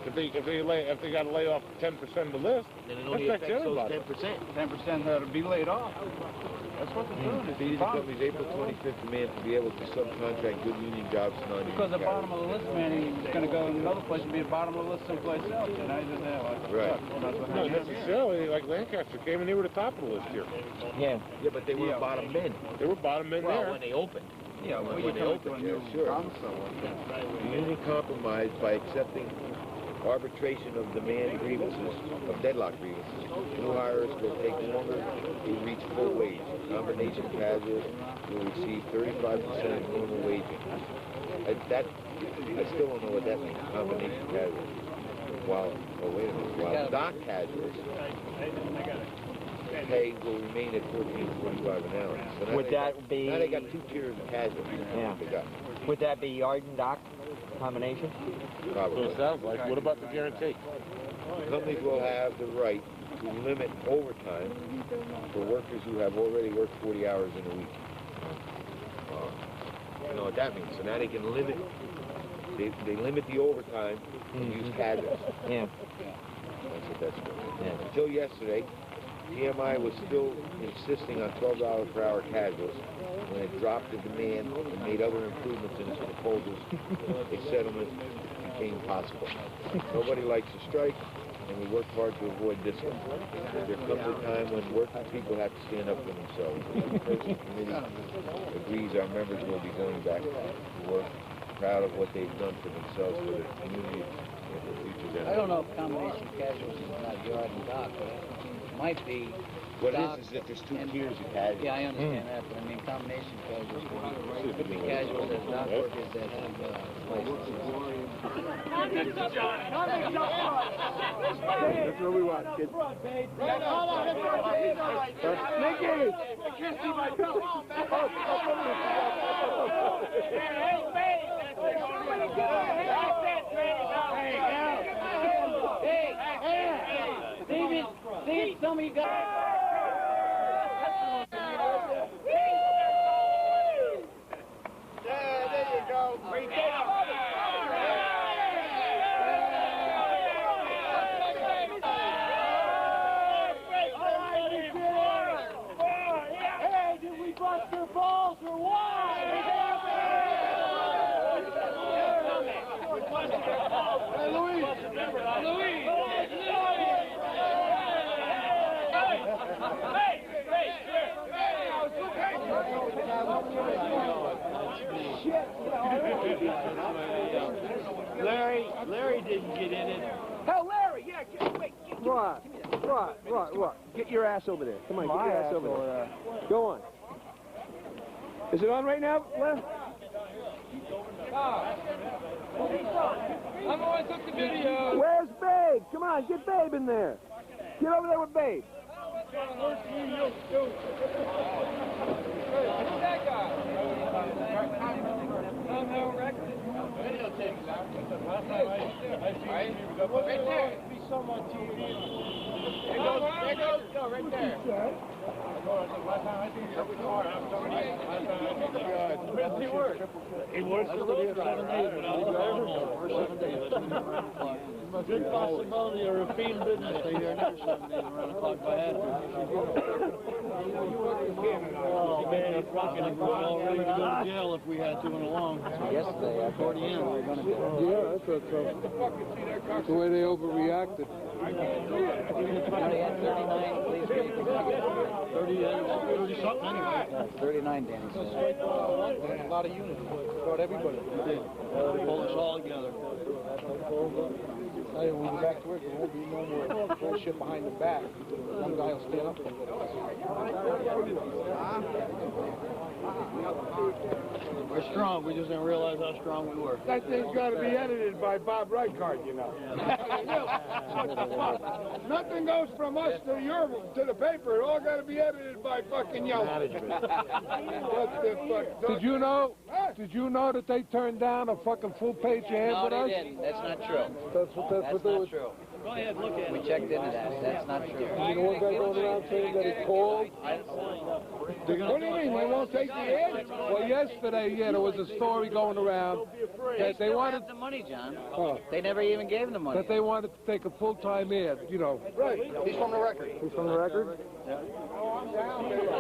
If they got to lay off 10% of the list,
then it
it
only
affects
affects
everybody.
those 10%.
10% that would be laid off. That's what they're doing.
The company's April 25th demand to be able to subcontract good union jobs to non-union
Because the
carriers.
bottom of the list man is going to go in another place and be the bottom of the list someplace else. You know,
Right.
Not necessarily. Like Lancaster came and they were the top of the list here.
Yeah.
Yeah, but they were bottom men.
They were bottom men
Well,
there.
when they opened.
Yeah, well,
when they opened, yeah, sure. The union compromised by accepting arbitration of demand grievances, of deadlock grievances. New hires will take longer to reach full wage. Combination casuals will receive 35% of normal wage increase. I still don't know what that means, combination casuals. While dock casuals pay will remain at $14.45 an hour. So
Would that be...
Now they got 2 tiers of casuals.
Yeah.
They got.
Would that be yard and dock combination?
Probably.
So it sounds like. What about the guarantee?
Companies will have the right to limit overtime for workers who have already worked 40 hours in a week. You know what that means? So now they can limit. They limit the overtime and use casuals.
Yeah.
That's what that's for. Yeah. Until yesterday, PMI was still insisting on $12 per hour casuals. When it dropped the demand and made other improvements in its proposals, a settlement became possible. Nobody likes to strike, and we worked hard to avoid this one. There comes a time when working people have to stand up for themselves. The Person Committee agrees our members will be going back to work, proud of what they've done for themselves, for the community, and for future generations.
I don't know if combination casuals is not yard and dock, but it might be.
What it is that there's 2 tiers of casuals.
Yeah, I understand that, but I mean combination casuals could be casuals as dock workers that have licenses.
That's what we want, kids. Mickey! I can't see my belt.
Hey, somebody got...
There you go. Bring it up. Hey, did we bust their balls or what? Hey, Louise. Louise.
Larry didn't get in it. Hell, Larry, yeah, wait.
What?
Get your ass over there. Come on,
My
get your ass
ass
over
over
there. Go on. Is it on right now, Les?
I'm the one who took the video.
Where's Babe? Come on, get Babe in there. Get over there with Babe.
Where's that guy? I'm no record. Videotape. Right there. Be some on TV. There goes. No, right there.
He works for the 7 days when I was going home. 7 days. Good possibility of repeat business. Stay here another 7 days around the clock by half. Oh man, he's fucking all ready to go to jail if we had to in a long.
Yesterday, at 40 we were going to go.
Yeah, that's the way they overreacted.
They had 39 police vehicles.
30 something anyway.
39, Danny said.
A lot of units. Brought everybody. They did. They pulled us all together. Hey, when we get back to work, there won't be no more bullshit behind the back. One guy will stand up there. We're strong. We just didn't realize how strong we were.
That thing's got to be edited by Bob Reichard, you know. Nothing goes from us to the paper. It all got to be edited by fucking Yellow.
Did you know? Did you know that they turned down a fucking full-page ad
No,
with us?
they didn't. That's not true.
That's
That's not true.
Go ahead, look at it.
We checked into that. That's not true.
You know one guy going around saying that he called?
What do you mean? They won't take the ad?
Well, yesterday, yeah, there was a story going around that they wanted
the money, John. They never even gave him the money.
that they wanted to take a full-time ad, you know.
Right. He's from the record.
He's from the record?
Yeah.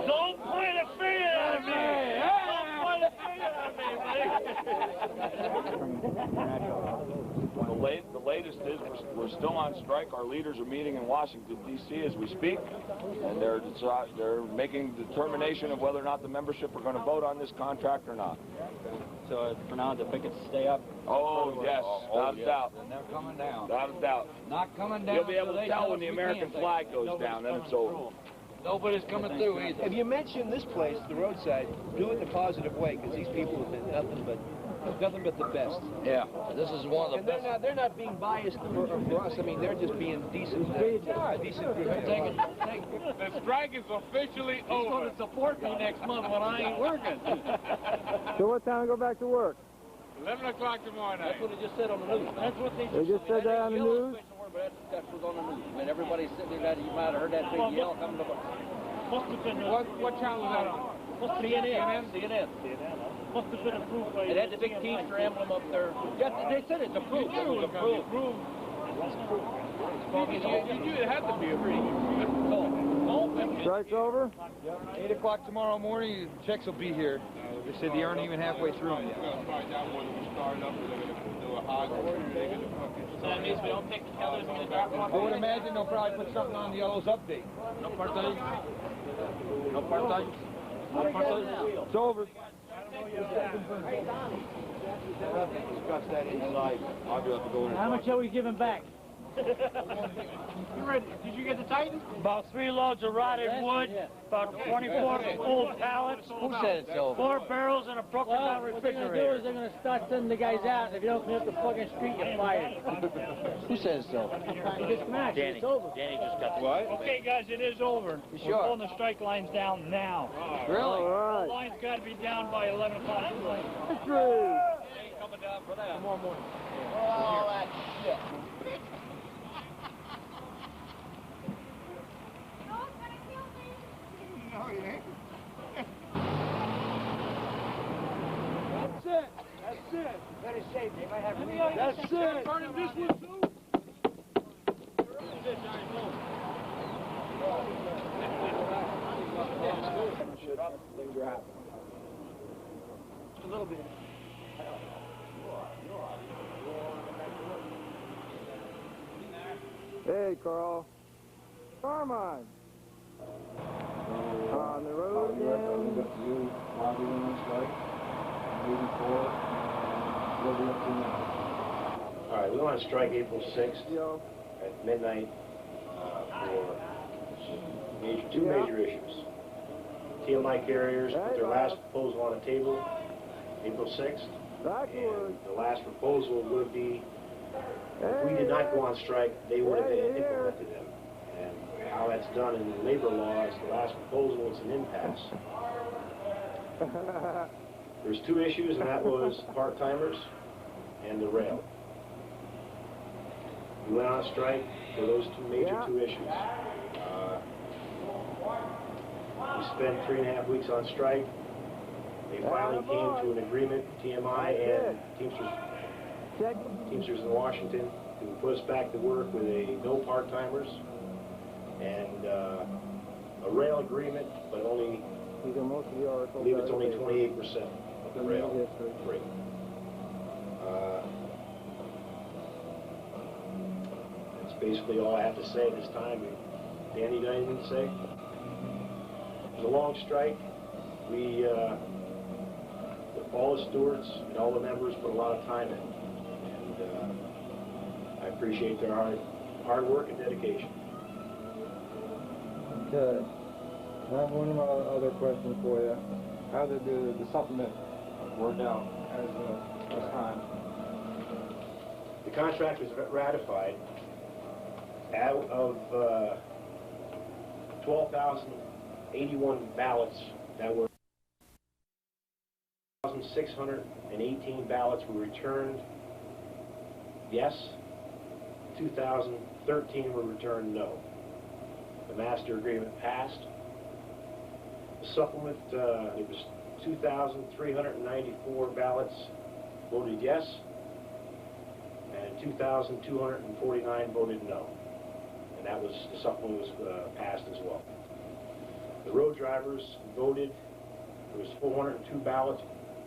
Don't point a finger at me! Don't point a finger at me,
The latest is we're still on strike. Our leaders are meeting in Washington, D.C. as we speak, and they're making the determination of whether or not the membership are going to vote on this contract or not.
So for now, the pickets stay up?
Oh, yes, without a doubt.
And they're coming down.
Without a doubt.
Not coming down.
You'll be able to tell when the American flag goes down, then it's over.
Nobody's coming through either.
If you mention this place, the roadside, do it in a positive way, because these people have been nothing but the best.
Yeah, this is one of the best.
They're not being biased for us. I mean, they're just being decent. Decent.
The strike is officially over.
He's going to support me next month when I ain't working.
So what time go back to work?
11 o'clock tomorrow night.
That's what they just said on the news. That's what they
just said that on the news?
That was on the news. I mean, everybody's sitting there, you might have heard that big yell coming to Must have been...
What channel is that on?
Must be CNN. Must have been approved by... It had the big Teamster emblem up there. Yes, they said it's approved. It was approved.
It had to be approved.
Strike's over?
8 o'clock tomorrow morning, the checks will be here. They said they aren't even halfway through them yet.
So that means we don't pick the colors when they drop off?
I would imagine they'll probably put something on the Yellow's update.
No part-time? No part-time? No part-time?
It's over.
Discuss that inside. I'll have to go in.
How much are we giving back?
Did you get the Titan?
About 3 loads of rotted wood, about 24 old pallets.
Who said it's over?
4 barrels and a broken down refrigerator. They're going to start sending the guys out, and if you don't clean up the fucking street, you're fired.
Who says so?
Danny. Danny just got the...
What?
Okay, guys, it is over.
Sure.
We're pulling the strike lines down now.
Really?
All right.
The line's got to be down by 11 o'clock tonight.
Coming down for that.
Tomorrow morning.
All that shit. No, you ain't.
That's it. That's it.
Better safe. They might have
That's it.
Burning this one too.
Things are happening.
A little bit.
Hey, Carl. Carmine. On the road again.
All right, we want to strike April 6th at midnight for two major issues. TMI carriers put their last proposal on the table, April 6th, And the last proposal would be, if we did not go on strike, they would have implemented them. And how that's done in the labor law is the last proposal, it's an impasse. There's two issues, and that was part-timers and the rail. We went on strike for those major two issues. We spent 3.5 weeks on strike. They finally came to an agreement, TMI and Teamsters in Washington, to put us back to work with no part-timers and a rail agreement, but only, I believe it's only 28% of the rail rate. That's basically all I have to say this time. Danny, you got anything to say? It was a long strike. We, all the stewards and all the members put a lot of time in, and I appreciate their hard work and dedication.
Okay. I have one other question for you. How did the supplement work out as time?
The contract was ratified. Out of 12,081 ballots that were 1,618 ballots were returned yes, 2,013 were returned no. The master agreement passed. The supplement, it was 2,394 ballots voted yes, and 2,249 voted no. And that was, the supplement was passed as well. The road drivers voted. There was 402 ballots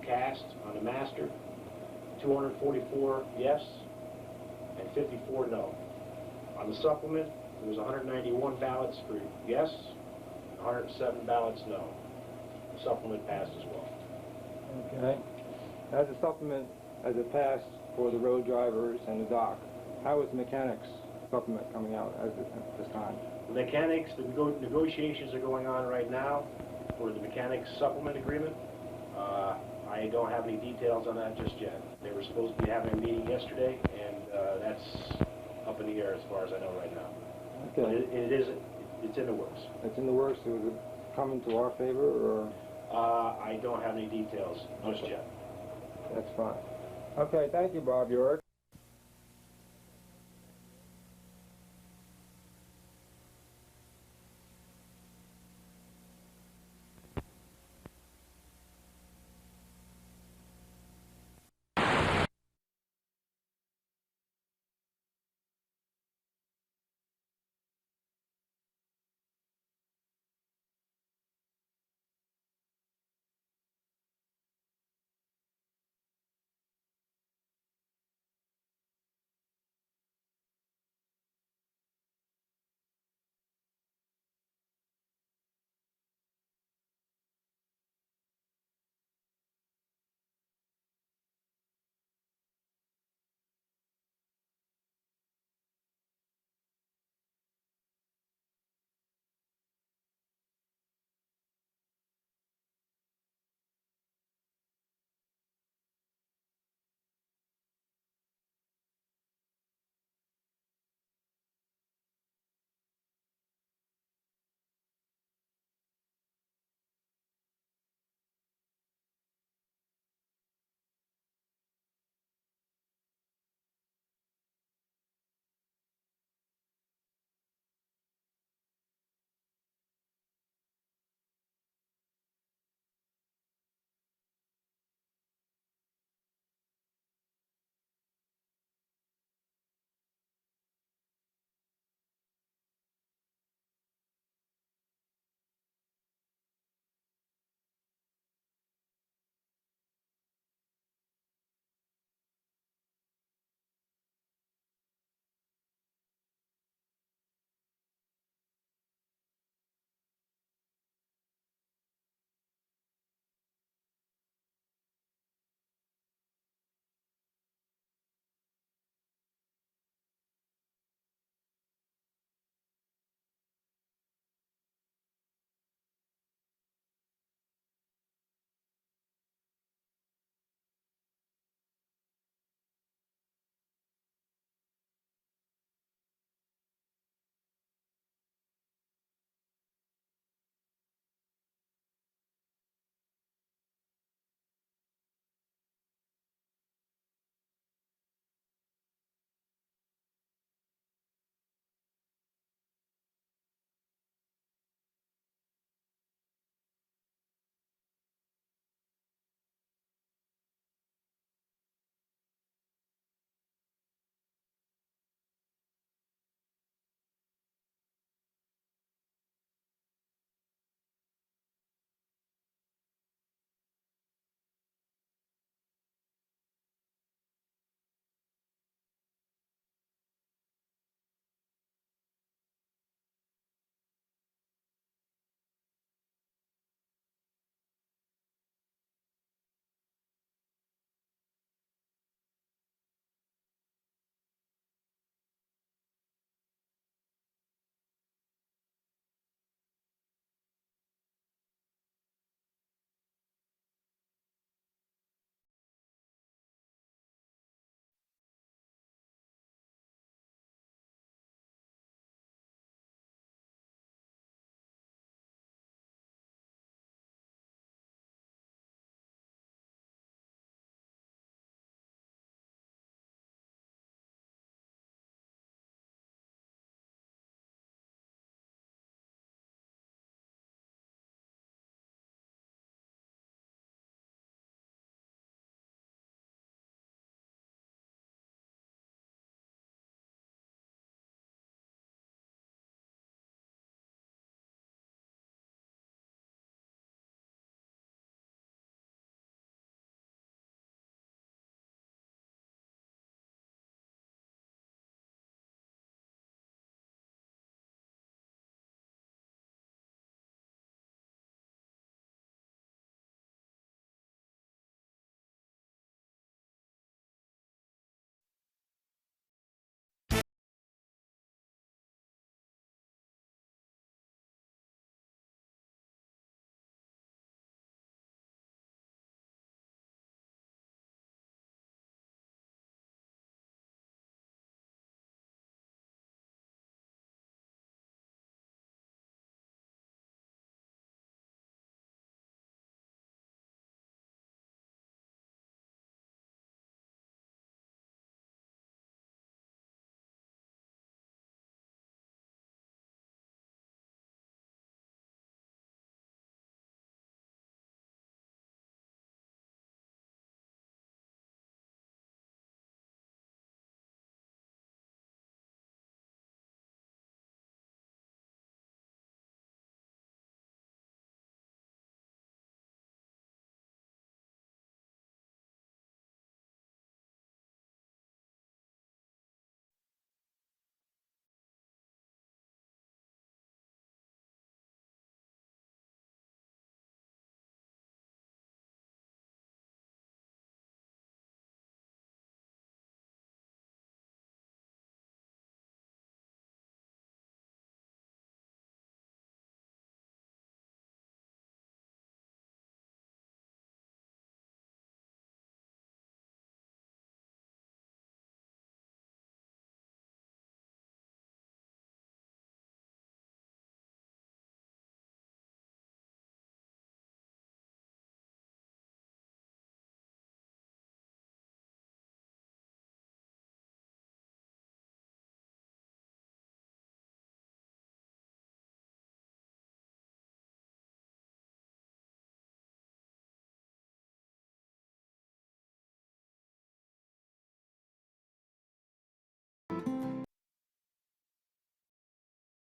cast on the master, 244 yes, and 54 no. On the supplement, there was 191 ballots for yes, 107 ballots no. The supplement passed as well.
Okay. As a supplement, as it passed for the road drivers and the dock, how is the mechanics supplement coming out at this time?
The mechanics, the negotiations are going on right now for the mechanics supplement agreement. I don't have any details on that just yet. They were supposed to be having a meeting yesterday, and that's up in the air as far as I know right now.
Okay.
But it's in the works.
It's in the works. Is it coming to our favor, or?
I don't have any details just yet.
That's fine. Okay, thank you, Bob York.